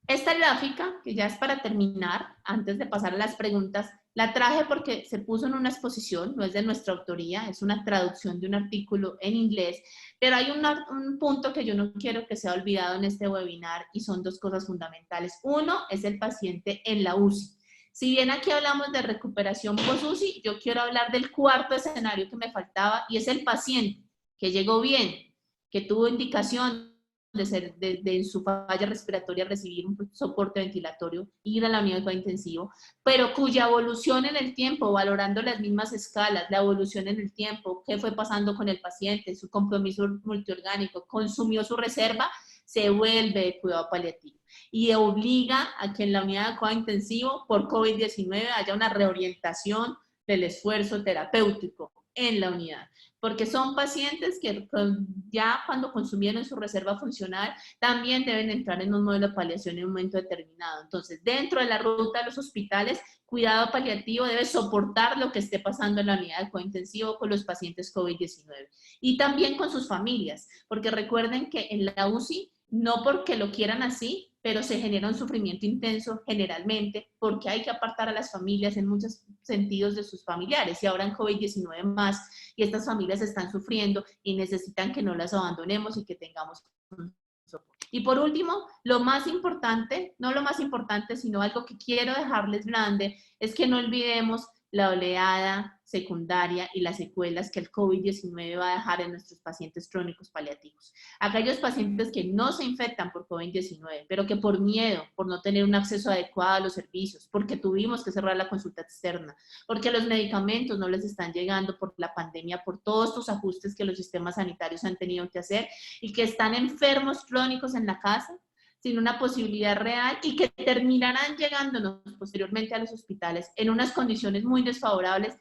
Esta gráfica, que ya es para terminar, antes de pasar a las preguntas, la traje porque se puso en una exposición, no es de nuestra autoría, es una traducción de un artículo en inglés, pero hay un punto que yo no quiero que sea olvidado en este webinar y son dos cosas fundamentales. Uno es el paciente en la UCI. Si bien aquí hablamos de recuperación post-UCI, yo quiero hablar del cuarto escenario que me faltaba y es el paciente que llegó bien, que tuvo indicación de en su falla respiratoria recibir un soporte ventilatorio, ir a la unidad de cuidado intensivo, pero cuya evolución en el tiempo, valorando las mismas escalas, la evolución en el tiempo, qué fue pasando con el paciente, su compromiso multiorgánico, consumió su reserva, se vuelve de cuidado paliativo y obliga a que en la unidad de cuidado intensivo por COVID-19 haya una reorientación del esfuerzo terapéutico en la unidad, porque son pacientes que ya cuando consumieron su reserva funcional también deben entrar en un modelo de paliación en un momento determinado. Entonces, dentro de la ruta de los hospitales, cuidado paliativo debe soportar lo que esté pasando en la unidad de cuidado intensivo con los pacientes COVID-19 y también con sus familias, porque recuerden que en la UCI, no porque lo quieran así, pero se genera un sufrimiento intenso generalmente porque hay que apartar a las familias en muchos sentidos de sus familiares y ahora en COVID-19 más y estas familias están sufriendo y necesitan que no las abandonemos y que tengamos un soporte. Y por último, lo más importante, no lo más importante, sino algo que quiero dejarles grande, es que no olvidemos la oleada secundaria y las secuelas que el COVID-19 va a dejar en nuestros pacientes crónicos paliativos. Aquellos pacientes que no se infectan por COVID-19, pero que por miedo, por no tener un acceso adecuado a los servicios, porque tuvimos que cerrar la consulta externa, porque los medicamentos no les están llegando por la pandemia, por todos estos ajustes que los sistemas sanitarios han tenido que hacer y que están enfermos crónicos en la casa, sin una posibilidad real y que terminarán llegándonos posteriormente a los hospitales en unas condiciones muy desfavorables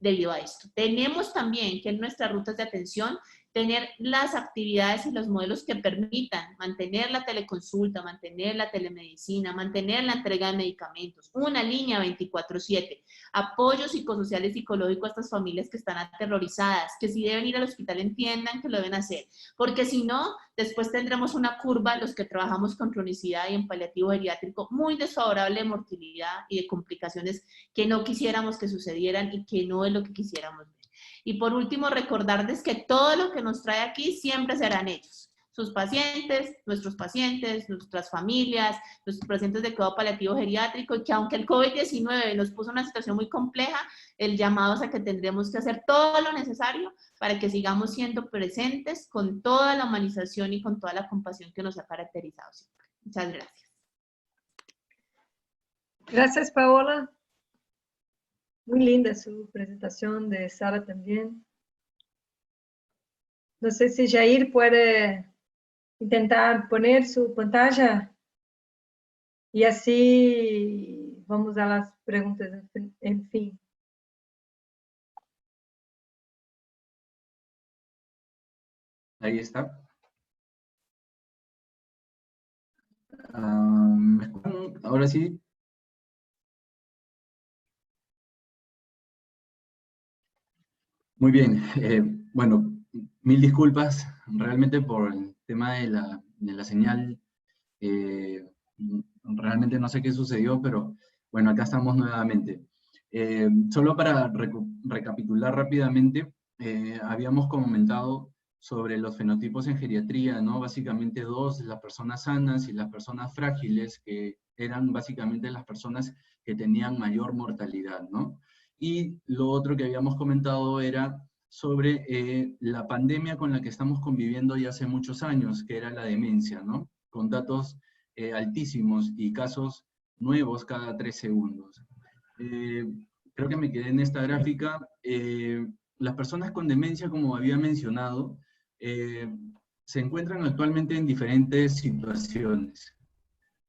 debido a esto. Tenemos también que en nuestras rutas de atención tener las actividades y los modelos que permitan mantener la teleconsulta, mantener la telemedicina, mantener la entrega de medicamentos, una línea 24/7, apoyo psicosocial y psicológico a estas familias que están aterrorizadas, que si deben ir al hospital entiendan que lo deben hacer, porque si no, después tendremos una curva, los que trabajamos con cronicidad y en paliativo geriátrico, muy desfavorable de mortalidad y de complicaciones que no quisiéramos que sucedieran y que no es lo que quisiéramos ver. Y por último, recordarles que todo lo que nos trae aquí siempre serán ellos, sus pacientes, nuestras familias, nuestros pacientes de cuidado paliativo geriátrico, y que aunque el COVID-19 nos puso una situación muy compleja, el llamado es a que tendremos que hacer todo lo necesario para que sigamos siendo presentes con toda la humanización y con toda la compasión que nos ha caracterizado siempre. Muchas gracias. Gracias, Paola. Muy linda su presentación, de Sara también. No sé si Jair puede intentar poner su pantalla y así vamos a las preguntas en fin. Ahí está. ¿Me escuchan? Ahora sí. Muy bien, bueno, mil disculpas realmente por el tema de la señal. Realmente no sé qué sucedió, pero bueno, acá estamos nuevamente. Solo para recapitular rápidamente, habíamos comentado sobre los fenotipos en geriatría, ¿no? Básicamente dos, las personas sanas y las personas frágiles, que eran básicamente las personas que tenían mayor mortalidad, ¿no? Y lo otro que habíamos comentado era sobre la pandemia con la que estamos conviviendo ya hace muchos años, que era la demencia, ¿no? Con datos altísimos y casos nuevos cada 3 segundos. Creo que me quedé en esta gráfica. Las personas con demencia, como había mencionado, se encuentran actualmente en diferentes situaciones.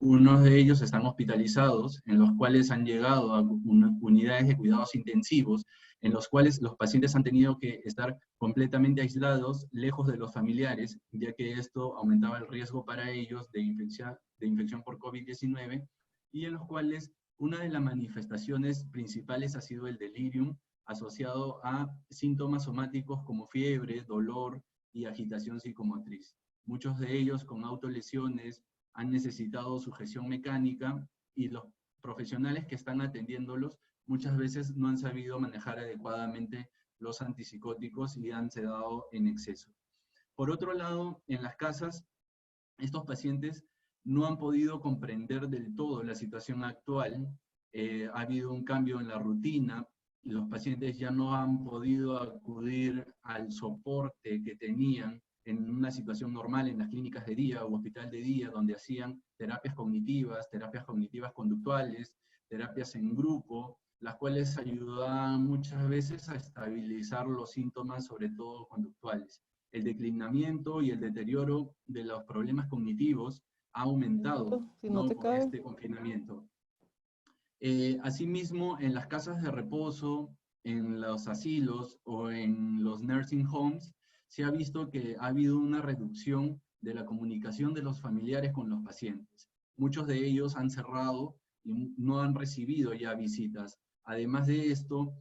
Unos de ellos están hospitalizados, en los cuales han llegado a unidades de cuidados intensivos, en los cuales los pacientes han tenido que estar completamente aislados, lejos de los familiares, ya que esto aumentaba el riesgo para ellos de infección por COVID-19, y en los cuales una de las manifestaciones principales ha sido el delirium, asociado a síntomas somáticos como fiebre, dolor y agitación psicomotriz. Muchos de ellos con autolesiones, han necesitado sujeción mecánica, y los profesionales que están atendiéndolos muchas veces no han sabido manejar adecuadamente los antipsicóticos y han sedado en exceso. Por otro lado, en las casas, estos pacientes no han podido comprender del todo la situación actual. Ha habido un cambio en la rutina, los pacientes ya no han podido acudir al soporte que tenían en una situación normal en las clínicas de día o hospital de día, donde hacían terapias cognitivas conductuales, terapias en grupo, las cuales ayudaban muchas veces a estabilizar los síntomas, sobre todo conductuales. El declinamiento y el deterioro de los problemas cognitivos ha aumentado, ¿no?, con este confinamiento. Asimismo, en las casas de reposo, en los asilos o en los nursing homes, se ha visto que ha habido una reducción de la comunicación de los familiares con los pacientes. Muchos de ellos han cerrado y no han recibido ya visitas. Además de esto,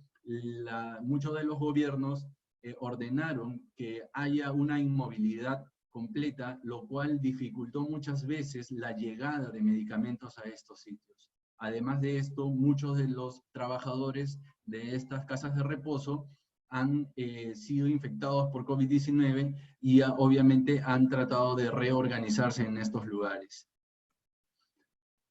muchos de los gobiernos ordenaron que haya una inmovilidad completa, lo cual dificultó muchas veces la llegada de medicamentos a estos sitios. Además de esto, muchos de los trabajadores de estas casas de reposo han sido infectados por COVID-19 y obviamente han tratado de reorganizarse en estos lugares.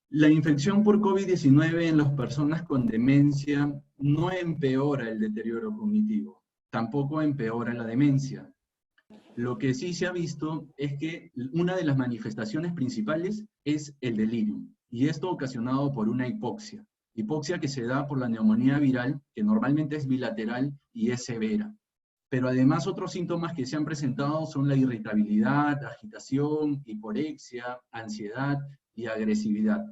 La infección por COVID-19 en las personas con demencia no empeora el deterioro cognitivo, tampoco empeora la demencia. Lo que sí se ha visto es que una de las manifestaciones principales es el delirium, y esto ocasionado por una hipoxia que se da por la neumonía viral, que normalmente es bilateral y es severa. Pero además otros síntomas que se han presentado son la irritabilidad, agitación, hiporexia, ansiedad y agresividad.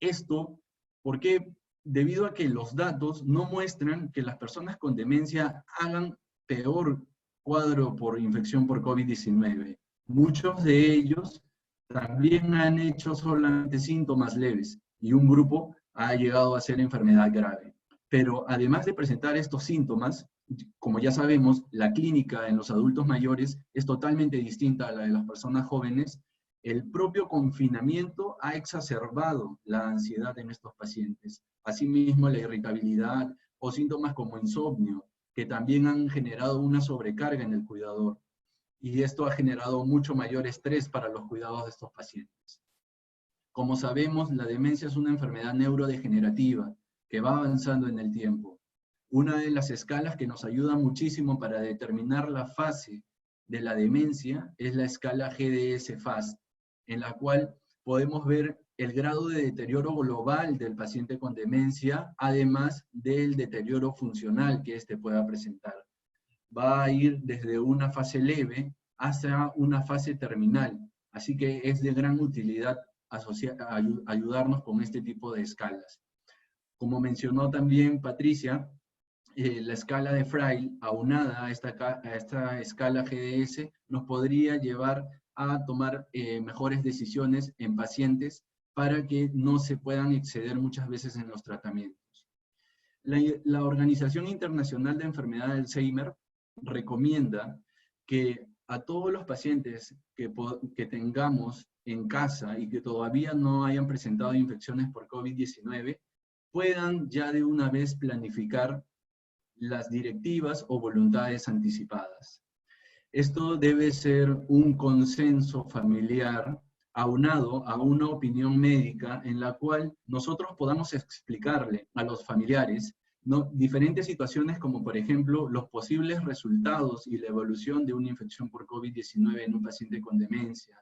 Esto porque debido a que los datos no muestran que las personas con demencia hagan peor cuadro por infección por COVID-19. Muchos de ellos también han hecho solamente síntomas leves y un grupo ha llegado a ser enfermedad grave. Pero además de presentar estos síntomas, como ya sabemos, la clínica en los adultos mayores es totalmente distinta a la de las personas jóvenes. El propio confinamiento ha exacerbado la ansiedad en estos pacientes. Asimismo, la irritabilidad o síntomas como insomnio, que también han generado una sobrecarga en el cuidador. Y esto ha generado mucho mayor estrés para los cuidados de estos pacientes. Como sabemos, la demencia es una enfermedad neurodegenerativa que va avanzando en el tiempo. Una de las escalas que nos ayuda muchísimo para determinar la fase de la demencia es la escala GDS-FAST, en la cual podemos ver el grado de deterioro global del paciente con demencia, además del deterioro funcional que éste pueda presentar. Va a ir desde una fase leve hasta una fase terminal, así que es de gran utilidad ayudarnos con este tipo de escalas. Como mencionó también Patricia, la escala de Frail, aunada a esta escala GDS, nos podría llevar a tomar mejores decisiones en pacientes para que no se puedan exceder muchas veces en los tratamientos. La Organización Internacional de Enfermedad de Alzheimer recomienda que a todos los pacientes que tengamos en casa y que todavía no hayan presentado infecciones por COVID-19, puedan ya de una vez planificar las directivas o voluntades anticipadas. Esto debe ser un consenso familiar aunado a una opinión médica en la cual nosotros podamos explicarle a los familiares diferentes situaciones como por ejemplo los posibles resultados y la evolución de una infección por COVID-19 en un paciente con demencia.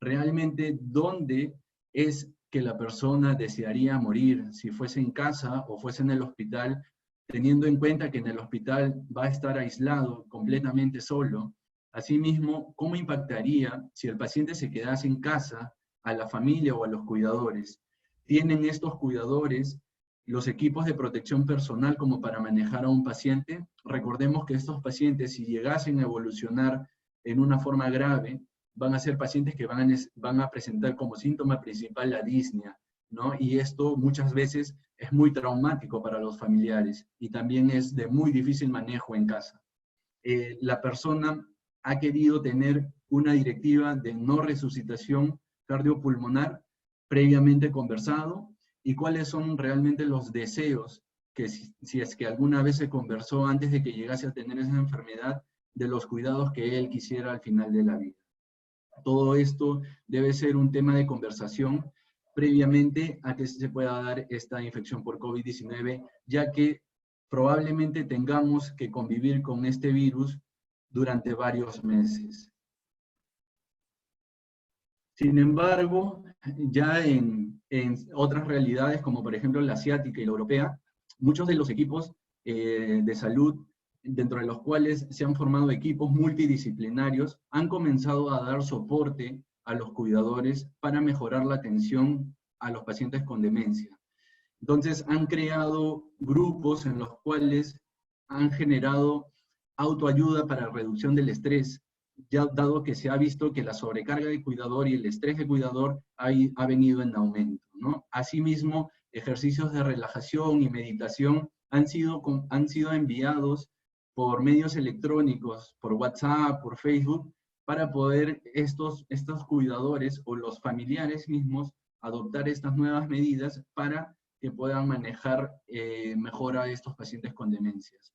Realmente dónde es que la persona desearía morir, si fuese en casa o fuese en el hospital, teniendo en cuenta que en el hospital va a estar aislado, completamente solo. Asimismo, ¿cómo impactaría si el paciente se quedase en casa a la familia o a los cuidadores. ¿Tienen estos cuidadores los equipos de protección personal como para manejar a un paciente? Recordemos que estos pacientes, si llegasen a evolucionar en una forma grave, van a ser pacientes que van a presentar como síntoma principal la disnea, ¿no? Y esto muchas veces es muy traumático para los familiares y también es de muy difícil manejo en casa. La persona ha querido tener una directiva de no resucitación cardiopulmonar previamente conversado, y cuáles son realmente los deseos que si es que alguna vez se conversó antes de que llegase a tener esa enfermedad, de los cuidados que él quisiera al final de la vida. Todo esto debe ser un tema de conversación previamente a que se pueda dar esta infección por COVID-19, ya que probablemente tengamos que convivir con este virus durante varios meses. Sin embargo, ya en otras realidades, como por ejemplo la asiática y la europea, muchos de los equipos de salud, dentro de los cuales se han formado equipos multidisciplinarios, han comenzado a dar soporte a los cuidadores para mejorar la atención a los pacientes con demencia. Entonces han creado grupos en los cuales han generado autoayuda para reducción del estrés, ya dado que se ha visto que la sobrecarga de cuidador y el estrés de cuidador ha venido en aumento, ¿no? Asimismo, ejercicios de relajación y meditación han sido enviados por medios electrónicos, por WhatsApp, por Facebook, para poder estos cuidadores o los familiares mismos adoptar estas nuevas medidas para que puedan manejar mejor a estos pacientes con demencias.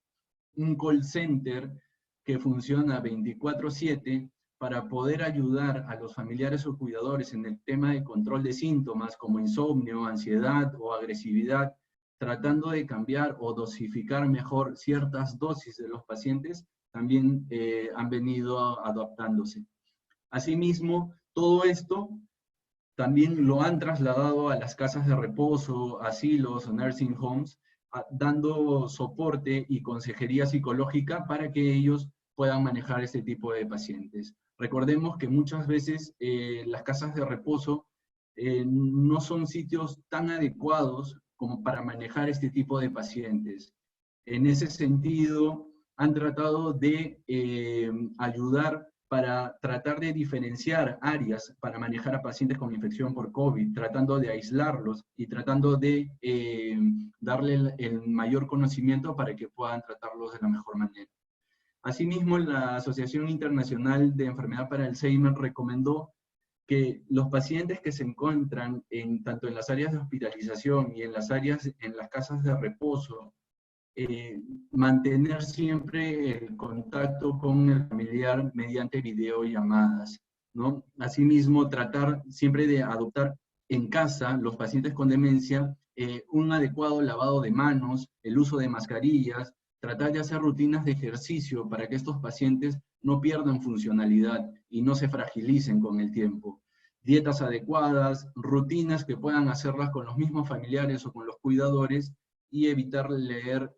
Un call center que funciona 24/7 para poder ayudar a los familiares o cuidadores en el tema de control de síntomas como insomnio, ansiedad o agresividad, tratando de cambiar o dosificar mejor ciertas dosis de los pacientes, también han venido adaptándose. Asimismo, todo esto también lo han trasladado a las casas de reposo, asilos, nursing homes, dando soporte y consejería psicológica para que ellos puedan manejar este tipo de pacientes. Recordemos que muchas veces las casas de reposo no son sitios tan adecuados como para manejar este tipo de pacientes. En ese sentido, han tratado de ayudar para tratar de diferenciar áreas para manejar a pacientes con infección por COVID, tratando de aislarlos y tratando de darle el mayor conocimiento para que puedan tratarlos de la mejor manera. Asimismo, la Asociación Internacional de Enfermedad para Alzheimer recomendó que los pacientes que se encuentran tanto en las áreas de hospitalización y en las casas de reposo, mantener siempre el contacto con el familiar mediante videollamadas, ¿no? Asimismo, tratar siempre de adoptar en casa, los pacientes con demencia, un adecuado lavado de manos, el uso de mascarillas, tratar de hacer rutinas de ejercicio para que estos pacientes no pierdan funcionalidad y no se fragilicen con el tiempo. Dietas adecuadas, rutinas que puedan hacerlas con los mismos familiares o con los cuidadores, y evitar leer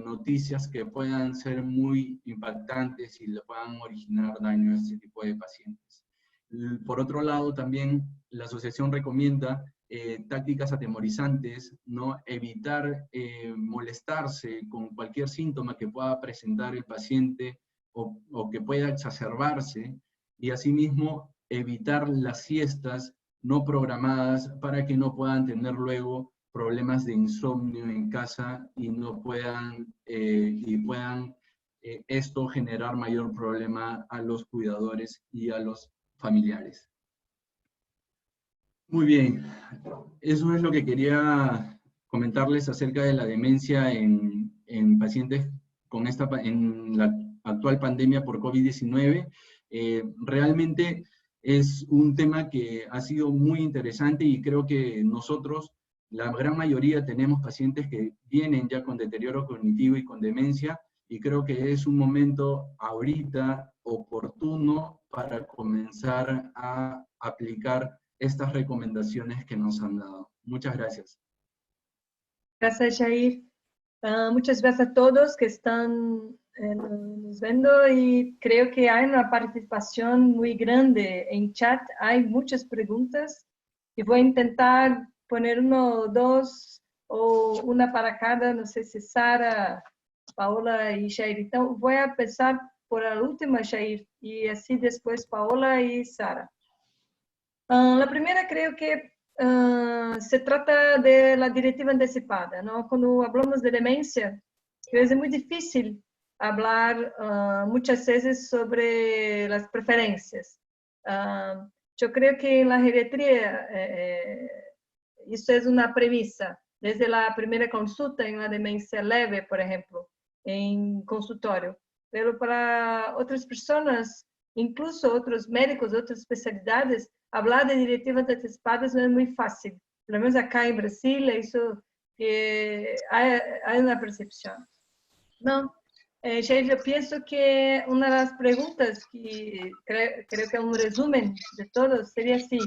noticias que puedan ser muy impactantes y le puedan originar daño a este tipo de pacientes. Por otro lado, también la asociación recomienda tácticas atemorizantes, ¿no? Evitar molestarse con cualquier síntoma que pueda presentar el paciente o que pueda exacerbarse, y asimismo evitar las siestas no programadas para que no puedan tener luego problemas de insomnio en casa y no puedan, esto generar mayor problema a los cuidadores y a los familiares. Muy bien, eso es lo que quería comentarles acerca de la demencia en pacientes en la actual pandemia por COVID-19. Realmente es un tema que ha sido muy interesante y creo que nosotros, la gran mayoría, tenemos pacientes que vienen ya con deterioro cognitivo y con demencia, y creo que es un momento ahorita oportuno para comenzar a aplicar estas recomendaciones que nos han dado. Muchas gracias. Gracias, Jair. Muchas gracias a todos que están nos viendo y creo que hay una participación muy grande en chat. Hay muchas preguntas y voy a intentar poner uno o dos o una para cada, no sé si Sara, Paola y Jair. Entonces voy a empezar por la última, Jair, y así después Paola y Sara. La primera creo que se trata de la directiva antecipada, ¿no? Cuando hablamos de demencia, es muy difícil hablar muchas veces sobre las preferencias. Yo creo que en la geriatría eso es una premisa. Desde la primera consulta en la demencia leve, por ejemplo, en consultorio. Pero para otras personas, incluso otros médicos, otras especialidades, hablar de directivas antecipadas no es muy fácil. Por lo menos acá en Brasil, eso hay una percepción. No, yo pienso que una de las preguntas que creo que es un resumen de todo sería así.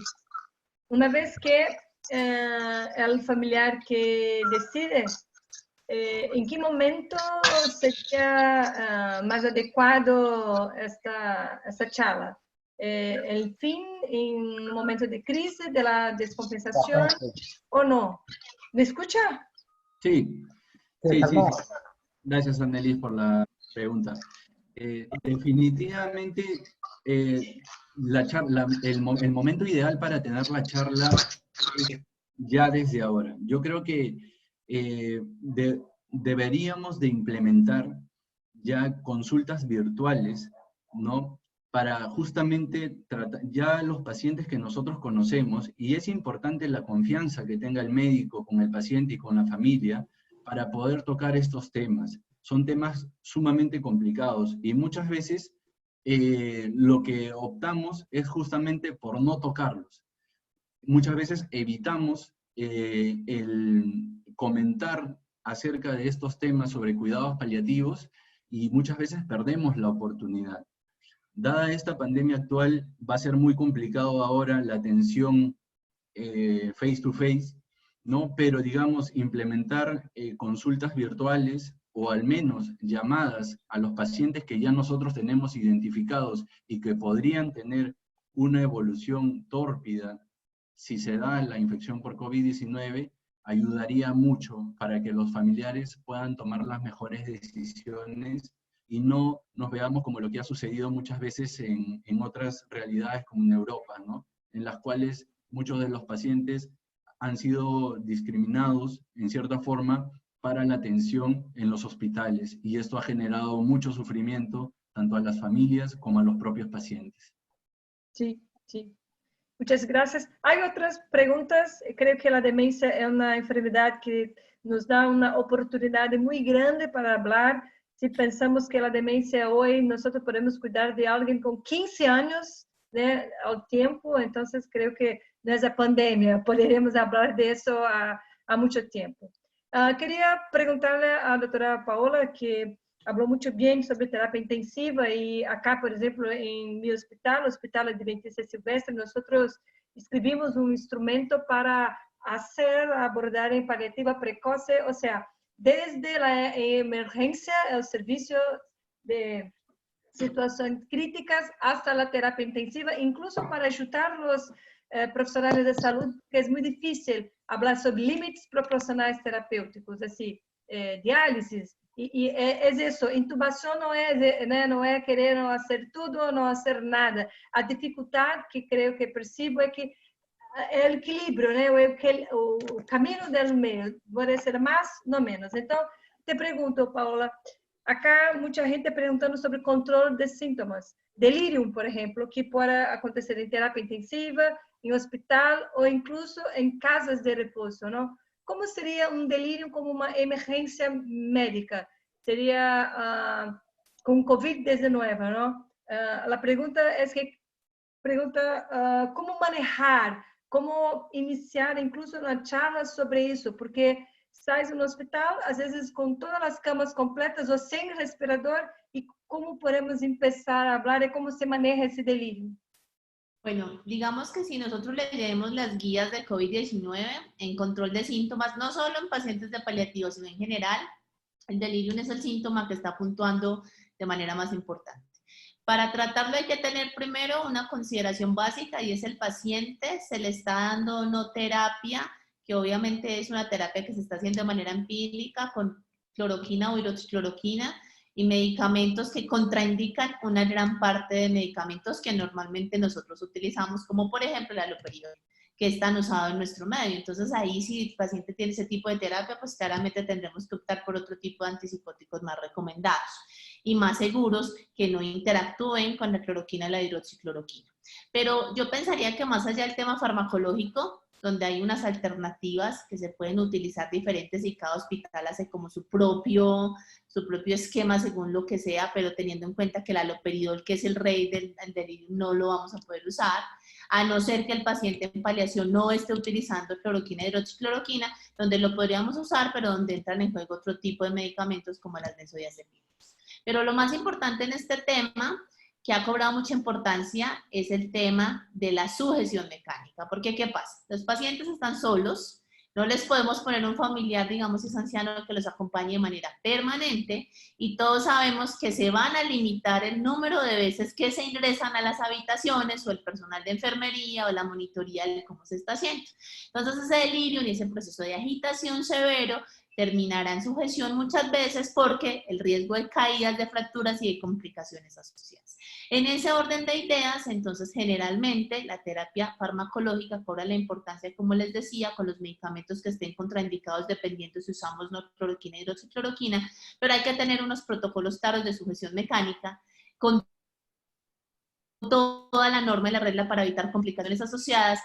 Una vez que el familiar que decide en qué momento sería más adecuado esta charla. El fin en un momento de crisis, de la descompensación o no. ¿Me escucha? Sí, sí. Gracias, Annelies, por la pregunta. Definitivamente, el momento ideal para tener la charla es ya desde ahora. Yo creo que deberíamos de implementar ya consultas virtuales, ¿no? Para justamente tratar ya los pacientes que nosotros conocemos, y es importante la confianza que tenga el médico con el paciente y con la familia, para poder tocar estos temas. Son temas sumamente complicados y muchas veces lo que optamos es justamente por no tocarlos. Muchas veces evitamos el comentar acerca de estos temas sobre cuidados paliativos y muchas veces perdemos la oportunidad. Dada esta pandemia actual, va a ser muy complicado ahora la atención face to face, ¿no? Pero digamos, implementar consultas virtuales o al menos llamadas a los pacientes que ya nosotros tenemos identificados y que podrían tener una evolución tórpida si se da la infección por COVID-19, ayudaría mucho para que los familiares puedan tomar las mejores decisiones y no nos veamos como lo que ha sucedido muchas veces en otras realidades como en Europa, ¿no? En las cuales muchos de los pacientes han sido discriminados, en cierta forma, para la atención en los hospitales, y esto ha generado mucho sufrimiento tanto a las familias como a los propios pacientes. Sí, sí. Muchas gracias. Hay otras preguntas. Creo que la demencia es una enfermedad que nos da una oportunidad muy grande para hablar. Si pensamos que la demencia hoy, nosotros podemos cuidar de alguien con 15 años, ¿no? Al tiempo, entonces creo que no es la pandemia, podríamos hablar de eso a mucho tiempo. Quería preguntarle a la doctora Paola, que habló mucho bien sobre terapia intensiva, y acá, por ejemplo, en mi hospital, Hospital Adventista Silvestre, nosotros escribimos un instrumento para hacer abordaje paliativa precoce, o sea, desde la emergencia, el servicio de situaciones críticas, hasta la terapia intensiva, incluso para ayudar a los profesionales de salud, que es muy difícil hablar sobre límites proporcionales terapéuticos, así, diálisis, y es eso, intubación no es querer no hacer todo o no hacer nada. A dificultad que creo que percibo es que el equilibrio, né? O caminho del meio, puede ser más, no menos. Então, te pregunto, Paola, acá mucha gente preguntando sobre control de síntomas. Delirium, por ejemplo, que puede acontecer en terapia intensiva, en hospital o incluso en casas de reposo, ¿no? ¿Cómo sería un delirium como una emergencia médica? Sería con COVID-19, ¿no? La pregunta es que cómo manejar, cómo iniciar incluso una charla sobre eso, porque estás en un hospital, a veces con todas las camas completas o sin respirador, y cómo podemos empezar a hablar de cómo se maneja ese delirio. Bueno, digamos que si nosotros leemos las guías de COVID-19 en control de síntomas, no solo en pacientes de paliativos, sino en general, El delirium es el síntoma que está puntuando de manera más importante. Para tratarlo hay que tener primero una consideración básica y es el paciente se le está dando no terapia, que obviamente es una terapia que se está haciendo de manera empírica con cloroquina o hidroxicloroquina y medicamentos que contraindican una gran parte de medicamentos que normalmente nosotros utilizamos, como por ejemplo el haloperidol, que es tan usado en nuestro medio. Entonces ahí si el paciente tiene ese tipo de terapia, pues claramente tendremos que optar por otro tipo de antipsicóticos más recomendados y más seguros que no interactúen con la cloroquina y la hidroxicloroquina. Pero yo pensaría que más allá del tema farmacológico, donde hay unas alternativas que se pueden utilizar diferentes y cada hospital hace como su propio esquema según lo que sea, pero teniendo en cuenta que el haloperidol, que es el rey del delirio, no lo vamos a poder usar, a no ser que el paciente en paliación no esté utilizando cloroquina y hidroxicloroquina, donde lo podríamos usar, pero donde entran en juego otro tipo de medicamentos como las benzodiazepinas. Pero lo más importante en este tema, que ha cobrado mucha importancia, es el tema de la sujeción mecánica. Porque, ¿qué pasa? Los pacientes están solos, no les podemos poner un familiar, digamos, si es anciano, que los acompañe de manera permanente, y todos sabemos que se van a limitar el número de veces que se ingresan a las habitaciones, o el personal de enfermería, o la monitoría de cómo se está haciendo. Entonces, ese delirio y ese proceso de agitación severo terminará en sujeción muchas veces porque el riesgo de caídas, de fracturas y de complicaciones asociadas. En ese orden de ideas, entonces, generalmente la terapia farmacológica cobra la importancia, como les decía, con los medicamentos que estén contraindicados dependiendo si usamos no cloroquina y hidroxicloroquina, pero hay que tener unos protocolos claros de sujeción mecánica con toda la norma y la regla para evitar complicaciones asociadas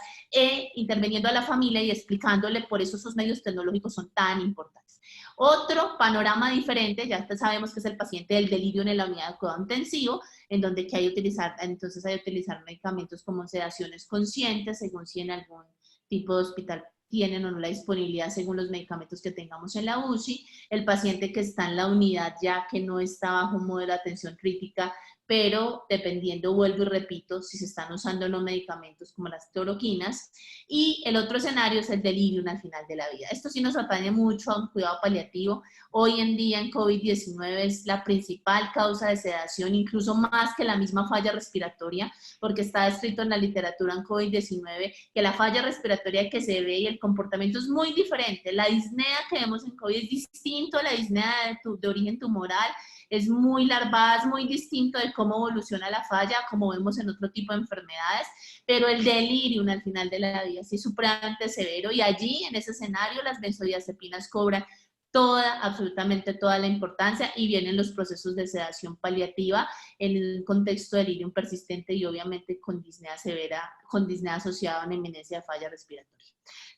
interviniendo a la familia y explicándole por eso esos medios tecnológicos son tan importantes. Otro panorama diferente, ya sabemos que es el paciente del delirio en la unidad de cuidado intensivo, en donde hay que utilizar medicamentos como sedaciones conscientes, según si en algún tipo de hospital tienen o no la disponibilidad según los medicamentos que tengamos en la UCI, el paciente que está en la unidad ya que no está bajo un modelo de atención crítica, pero dependiendo, vuelvo y repito, si se están usando o no medicamentos como las cloroquinas. Y el otro escenario es el delirium al final de la vida. Esto sí nos atañe mucho a un cuidado paliativo. Hoy en día en COVID-19 es la principal causa de sedación, incluso más que la misma falla respiratoria, porque está descrito en la literatura en COVID-19 que la falla respiratoria que se ve y el comportamiento es muy diferente. La disnea que vemos en COVID es distinto a la disnea de origen tumoral, es muy larvada, es muy distinto de cómo evoluciona la falla, como vemos en otro tipo de enfermedades, pero el delirium al final de la vida sí es supremamente severo y allí, en ese escenario, las benzodiazepinas cobran absolutamente toda la importancia y vienen los procesos de sedación paliativa en el contexto de delirium persistente y obviamente con disnea severa, con disnea asociada a una inminencia de falla respiratoria.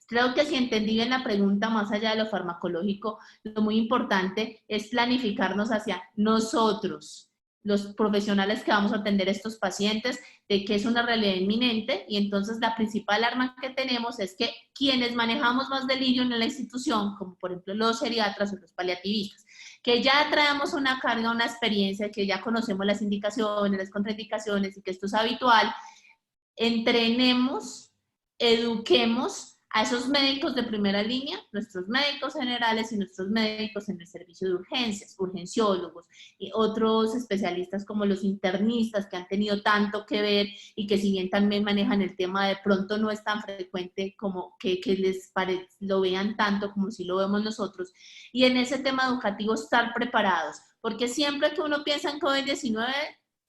Creo que si entendí bien la pregunta, más allá de lo farmacológico, lo muy importante es planificarnos hacia nosotros, los profesionales que vamos a atender a estos pacientes, de que es una realidad inminente y entonces la principal arma que tenemos es que quienes manejamos más delirio en la institución, como por ejemplo los geriatras o los paliativistas, que ya traemos una carga, una experiencia, que ya conocemos las indicaciones, las contraindicaciones y que esto es habitual, entrenemos, eduquemos a esos médicos de primera línea, nuestros médicos generales y nuestros médicos en el servicio de urgencias, urgenciólogos y otros especialistas como los internistas que han tenido tanto que ver y que si bien también manejan el tema, de pronto no es tan frecuente como que lo vean tanto como si lo vemos nosotros. Y en ese tema educativo estar preparados, porque siempre que uno piensa en COVID-19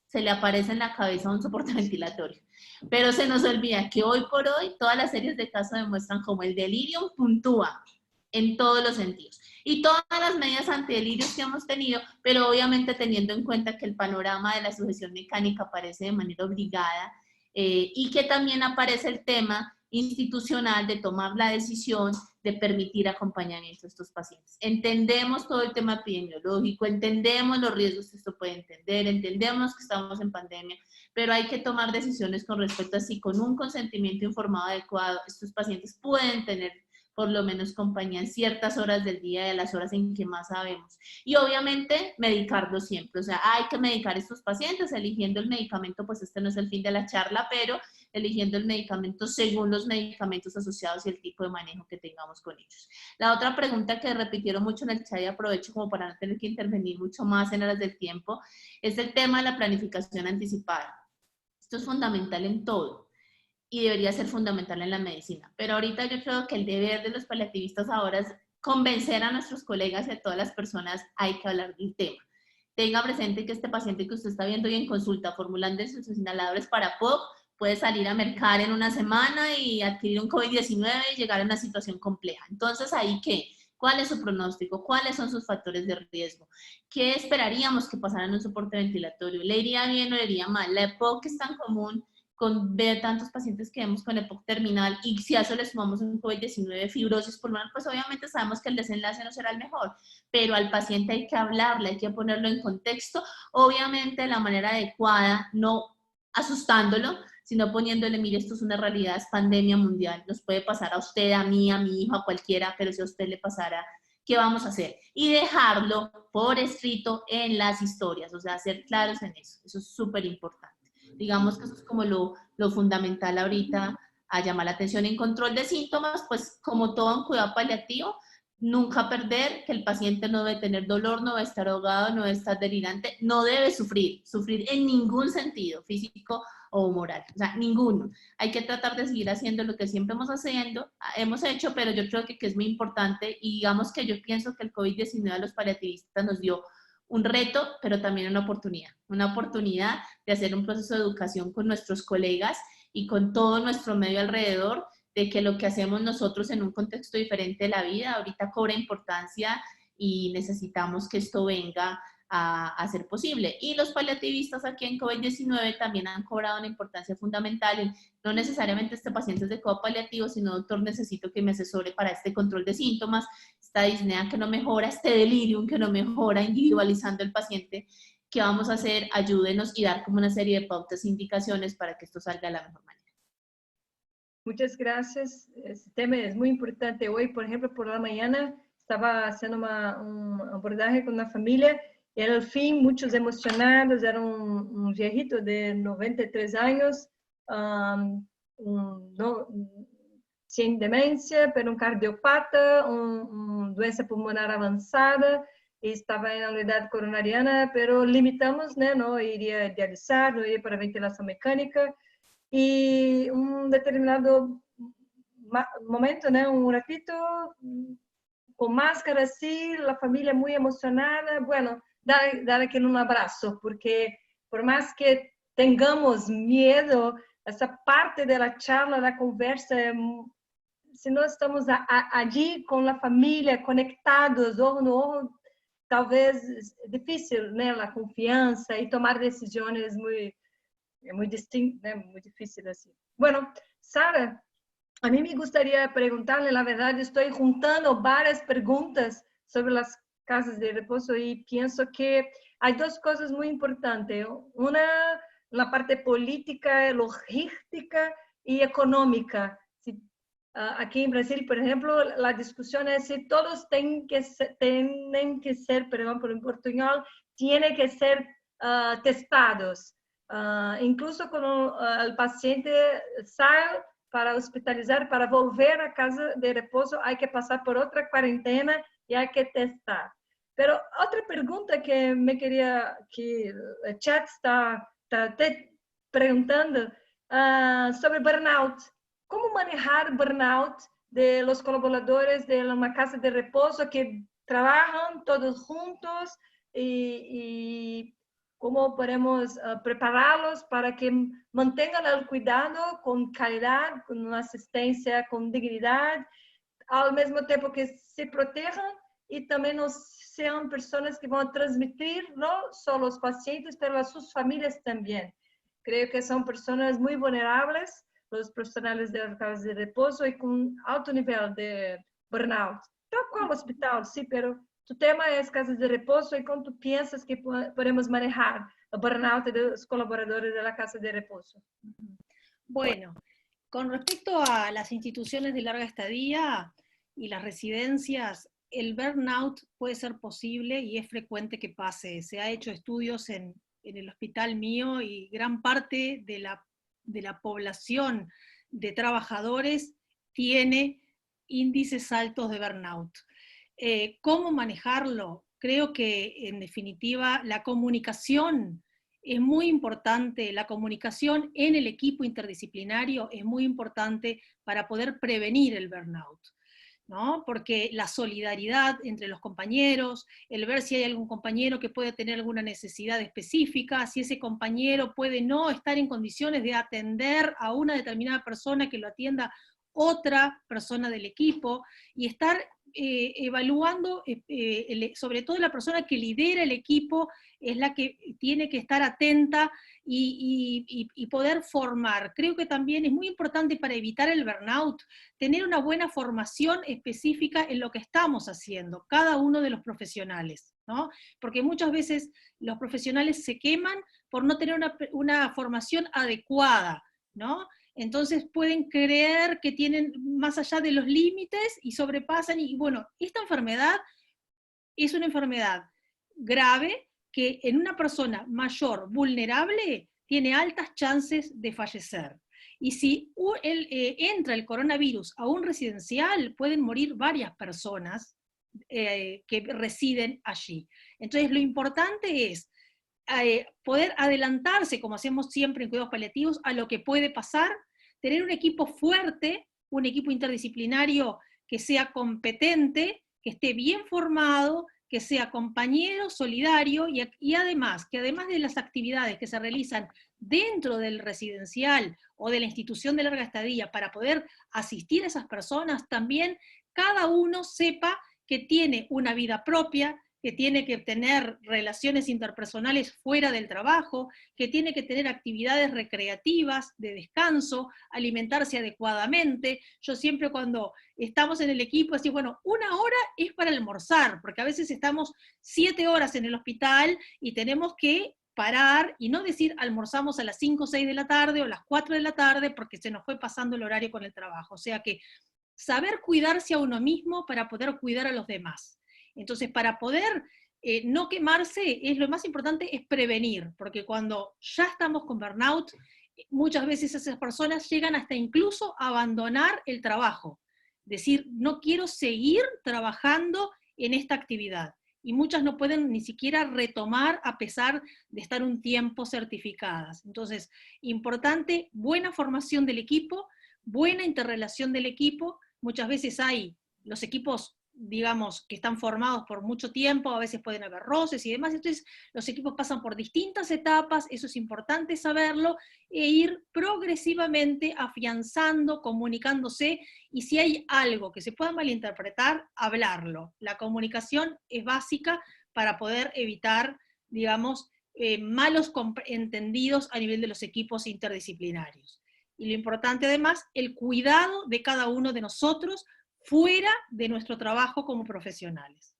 se le aparece en la cabeza un soporte ventilatorio. Pero se nos olvida que hoy por hoy todas las series de casos demuestran cómo el delirium puntúa en todos los sentidos. Y todas las medidas antidelirios que hemos tenido, pero obviamente teniendo en cuenta que el panorama de la sujeción mecánica aparece de manera obligada y que también aparece el tema institucional de tomar la decisión de permitir acompañamiento a estos pacientes. Entendemos todo el tema epidemiológico, entendemos los riesgos que esto puede entender, entendemos que estamos en pandemia, pero hay que tomar decisiones con respecto a si con un consentimiento informado adecuado estos pacientes pueden tener por lo menos compañía en ciertas horas del día y a las horas en que más sabemos. Y obviamente medicarlos siempre, o sea, hay que medicar a estos pacientes eligiendo el medicamento, pues este no es el fin de la charla, pero eligiendo el medicamento según los medicamentos asociados y el tipo de manejo que tengamos con ellos. La otra pregunta que repitieron mucho en el chat y aprovecho como para no tener que intervenir mucho más en horas del tiempo, es el tema de la planificación anticipada. Esto es fundamental en todo y debería ser fundamental en la medicina, pero ahorita yo creo que el deber de los paliativistas ahora es convencer a nuestros colegas y a todas las personas, hay que hablar del tema. Tenga presente que este paciente que usted está viendo hoy en consulta formulando sus inhaladores para POC puede salir a mercar en una semana y adquirir un COVID-19 y llegar a una situación compleja. Entonces, ¿ahí qué? ¿Cuál es su pronóstico? ¿Cuáles son sus factores de riesgo? ¿Qué esperaríamos que pasara en un soporte ventilatorio? ¿Le iría bien o le iría mal? La EPOC es tan común con ver tantos pacientes que vemos con EPOC terminal y si a eso le sumamos un COVID-19, fibrosis pulmonar, pues obviamente sabemos que el desenlace no será el mejor, pero al paciente hay que hablarle, hay que ponerlo en contexto, obviamente de la manera adecuada, no asustándolo, sino poniéndole, mire, esto es una realidad, es pandemia mundial, nos puede pasar a usted, a mí, a mi hijo, a cualquiera, pero si a usted le pasara, ¿qué vamos a hacer? Y dejarlo por escrito en las historias, o sea, ser claros en eso es súper importante. Digamos que eso es como lo fundamental ahorita a llamar la atención. En control de síntomas, pues como todo en cuidado paliativo, nunca perder que el paciente no debe tener dolor, no debe estar ahogado, no debe estar delirante, no debe sufrir en ningún sentido, físico o moral, o sea, ninguno. Hay que tratar de seguir haciendo lo que siempre hemos hecho, pero yo creo que es muy importante y digamos que yo pienso que el COVID-19 a los paliativistas nos dio un reto, pero también una oportunidad de hacer un proceso de educación con nuestros colegas y con todo nuestro medio alrededor, de que lo que hacemos nosotros en un contexto diferente de la vida ahorita cobra importancia y necesitamos que esto venga a ser posible. Y los paliativistas aquí en COVID-19 también han cobrado una importancia fundamental. No necesariamente este paciente es de cuidado paliativo, sino doctor, necesito que me asesore para este control de síntomas, esta disnea que no mejora, este delirium que no mejora, individualizando el paciente. ¿Qué vamos a hacer? Ayúdenos y dar como una serie de pautas e indicaciones para que esto salga de la mejor manera. Muchas gracias. Este tema es muy importante. Hoy, por ejemplo, por la mañana estaba haciendo un abordaje con una familia y al fin muchos emocionados. Era un viejito de 93 años, sin demencia, pero un cardiopata, doença pulmonar avanzada, y estaba en la unidad coronariana, pero limitamos, ¿no? No iría a dializar, no iría para ventilación mecánica. Y un determinado momento, ¿no? Un ratito, con máscara así, la familia muy emocionada, bueno, dar aquel un abrazo, porque por más que tengamos miedo, esa parte de la charla, la conversa, si no estamos allí con la familia, conectados, ojo no ojo, talvez es difícil, ¿no? La confianza y tomar decisiones muy distinto, ¿no? Muy difícil así. Bueno, Sara, a mí me gustaría preguntarle, la verdad, estoy juntando varias preguntas sobre las casas de reposo y pienso que hay dos cosas muy importantes. Una, la parte política, logística y económica. Aquí en Brasil, por ejemplo, la discusión es si todos tienen que ser, perdón por el portuñol, tienen que ser testados. Incluso cuando el paciente sale para hospitalizar, para volver a casa de reposo, hay que pasar por otra cuarentena y hay que testar. Pero otra pregunta que me quería, que el chat está preguntando sobre burnout. ¿Cómo manejar burnout de los colaboradores de una casa de reposo que trabajan todos juntos y cómo podemos prepararlos para que mantengan el cuidado con calidad, con una asistencia, con dignidad, al mismo tiempo que se protejan y también no sean personas que van a transmitir no solo los pacientes, pero a sus familias también? Creo que son personas muy vulnerables, los profesionales de las casas de reposo y con alto nivel de burnout. Tal cual hospital, sí, pero tu tema es casas de reposo y cómo tú piensas que podemos manejar el burnout de los colaboradores de la casa de reposo. Bueno, con respecto a las instituciones de larga estadía y las residencias, el burnout puede ser posible y es frecuente que pase. Se ha hecho estudios en el hospital mío y gran parte de la de la población de trabajadores tiene índices altos de burnout. ¿Cómo manejarlo? Creo que, en definitiva, la comunicación es muy importante. La comunicación en el equipo interdisciplinario es muy importante para poder prevenir el burnout, ¿no? Porque la solidaridad entre los compañeros, el ver si hay algún compañero que puede tener alguna necesidad específica, si ese compañero puede no estar en condiciones de atender a una determinada persona, que lo atienda otra persona del equipo, y estar evaluando, sobre todo la persona que lidera el equipo es la que tiene que estar atenta y poder formar. Creo que también es muy importante para evitar el burnout, tener una buena formación específica en lo que estamos haciendo, cada uno de los profesionales, ¿no? Porque muchas veces los profesionales se queman por no tener una formación adecuada, ¿no? Entonces pueden creer que tienen más allá de los límites y sobrepasan, y bueno, esta enfermedad es una enfermedad grave que en una persona mayor, vulnerable, tiene altas chances de fallecer. Y si entra el coronavirus a un residencial, pueden morir varias personas que residen allí. Entonces lo importante es poder adelantarse, como hacemos siempre en cuidados paliativos, a lo que puede pasar, tener un equipo fuerte, un equipo interdisciplinario que sea competente, que esté bien formado, que sea compañero, solidario, y además, que además de las actividades que se realizan dentro del residencial o de la institución de larga estadía para poder asistir a esas personas, también cada uno sepa que tiene una vida propia, que tiene que tener relaciones interpersonales fuera del trabajo, que tiene que tener actividades recreativas, de descanso, alimentarse adecuadamente. Yo siempre, cuando estamos en el equipo, decimos, bueno, 1 hora es para almorzar, porque a veces estamos 7 horas en el hospital y tenemos que parar y no decir almorzamos a las 5 o 6 de la tarde o las 4 de la tarde porque se nos fue pasando el horario con el trabajo. O sea que saber cuidarse a uno mismo para poder cuidar a los demás. Entonces, para poder no quemarse, lo más importante es prevenir, porque cuando ya estamos con burnout, muchas veces esas personas llegan hasta incluso a abandonar el trabajo. Decir, no quiero seguir trabajando en esta actividad. Y muchas no pueden ni siquiera retomar a pesar de estar un tiempo certificadas. Entonces, importante, buena formación del equipo, buena interrelación del equipo. Muchas veces hay los equipos, digamos, que están formados por mucho tiempo, a veces pueden haber roces y demás, entonces los equipos pasan por distintas etapas, eso es importante saberlo, e ir progresivamente afianzando, comunicándose, y si hay algo que se pueda malinterpretar, hablarlo. La comunicación es básica para poder evitar, digamos, malos entendidos a nivel de los equipos interdisciplinarios. Y lo importante además, el cuidado de cada uno de nosotros fuera de nuestro trabajo como profesionales.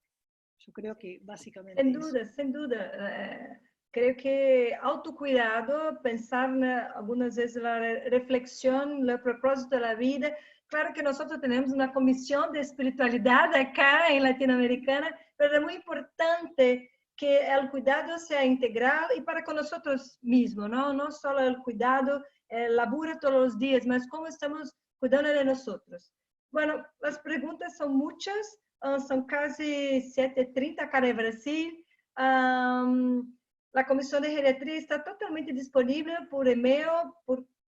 Yo creo que básicamente Sem eso. dúvida, sem dúvida. Creo que autocuidado, pensar algunas veces la reflexión, el propósito de la vida. Claro que nosotros tenemos una comisión de espiritualidad acá en Latinoamericana, pero es muy importante que el cuidado sea integral y para con nosotros mismos, ¿no? No solo el cuidado, labura todos los días, mas cómo estamos cuidando de nosotros. Bueno, las preguntas son muchas, son casi 7:30 acá en Brasil. La Comisión de Geriatría está totalmente disponible por email,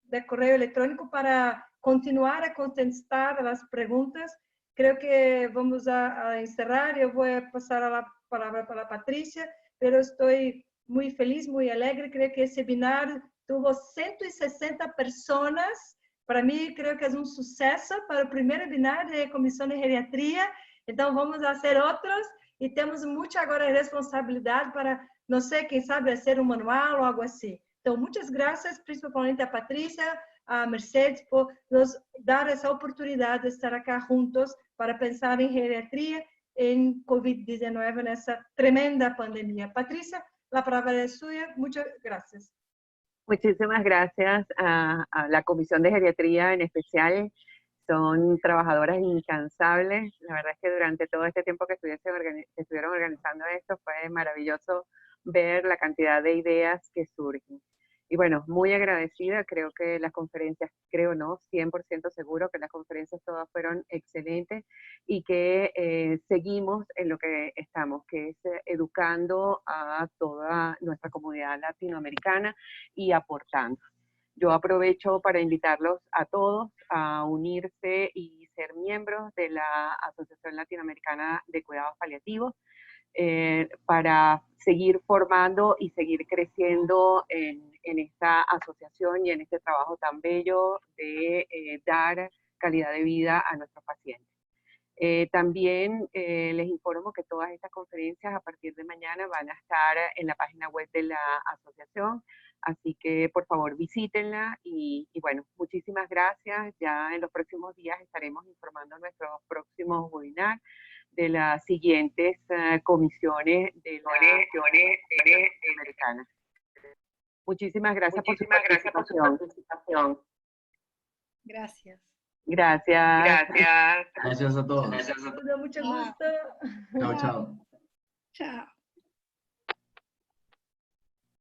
de correo electrónico para continuar a contestar las preguntas. Creo que vamos a encerrar, yo voy a pasar a la palabra para Patricia, pero estoy muy feliz, muy alegre. Creo que ese webinar tuvo 160 personas. Para mí, creo que es un suceso para el primer webinar de Comisión de Geriatría. Entonces, vamos a hacer otros y tenemos mucha agora responsabilidad para, no sé, quem sabe, hacer un manual o algo así. Entonces, muchas gracias, principalmente a Patricia, a Mercedes, por nos dar esa oportunidad de estar acá juntos para pensar en geriatría, en COVID-19, en esa tremenda pandemia. Patricia, la palabra es suya. Muchas gracias. Muchísimas gracias a la Comisión de Geriatría en especial. Son trabajadoras incansables. La verdad es que durante todo este tiempo que estuvieron organizando esto fue maravilloso ver la cantidad de ideas que surgen. Y bueno, muy agradecida, creo que las conferencias, creo no, 100% seguro que las conferencias todas fueron excelentes y que seguimos en lo que estamos, que es educando a toda nuestra comunidad latinoamericana y aportando. Yo aprovecho para invitarlos a todos a unirse y ser miembros de la Asociación Latinoamericana de Cuidados Paliativos, para seguir formando y seguir creciendo en esta asociación y en este trabajo tan bello de dar calidad de vida a nuestros pacientes. También les informo que todas estas conferencias a partir de mañana van a estar en la página web de la asociación, así que por favor visítenla y bueno, muchísimas gracias. Ya en los próximos días estaremos informando nuestros próximos webinars de las siguientes comisiones de la Asociación Americana. Muchísimas gracias por su participación. Gracias. Gracias. Gracias a todos. Mucho gusto. Chao, chao. Chao.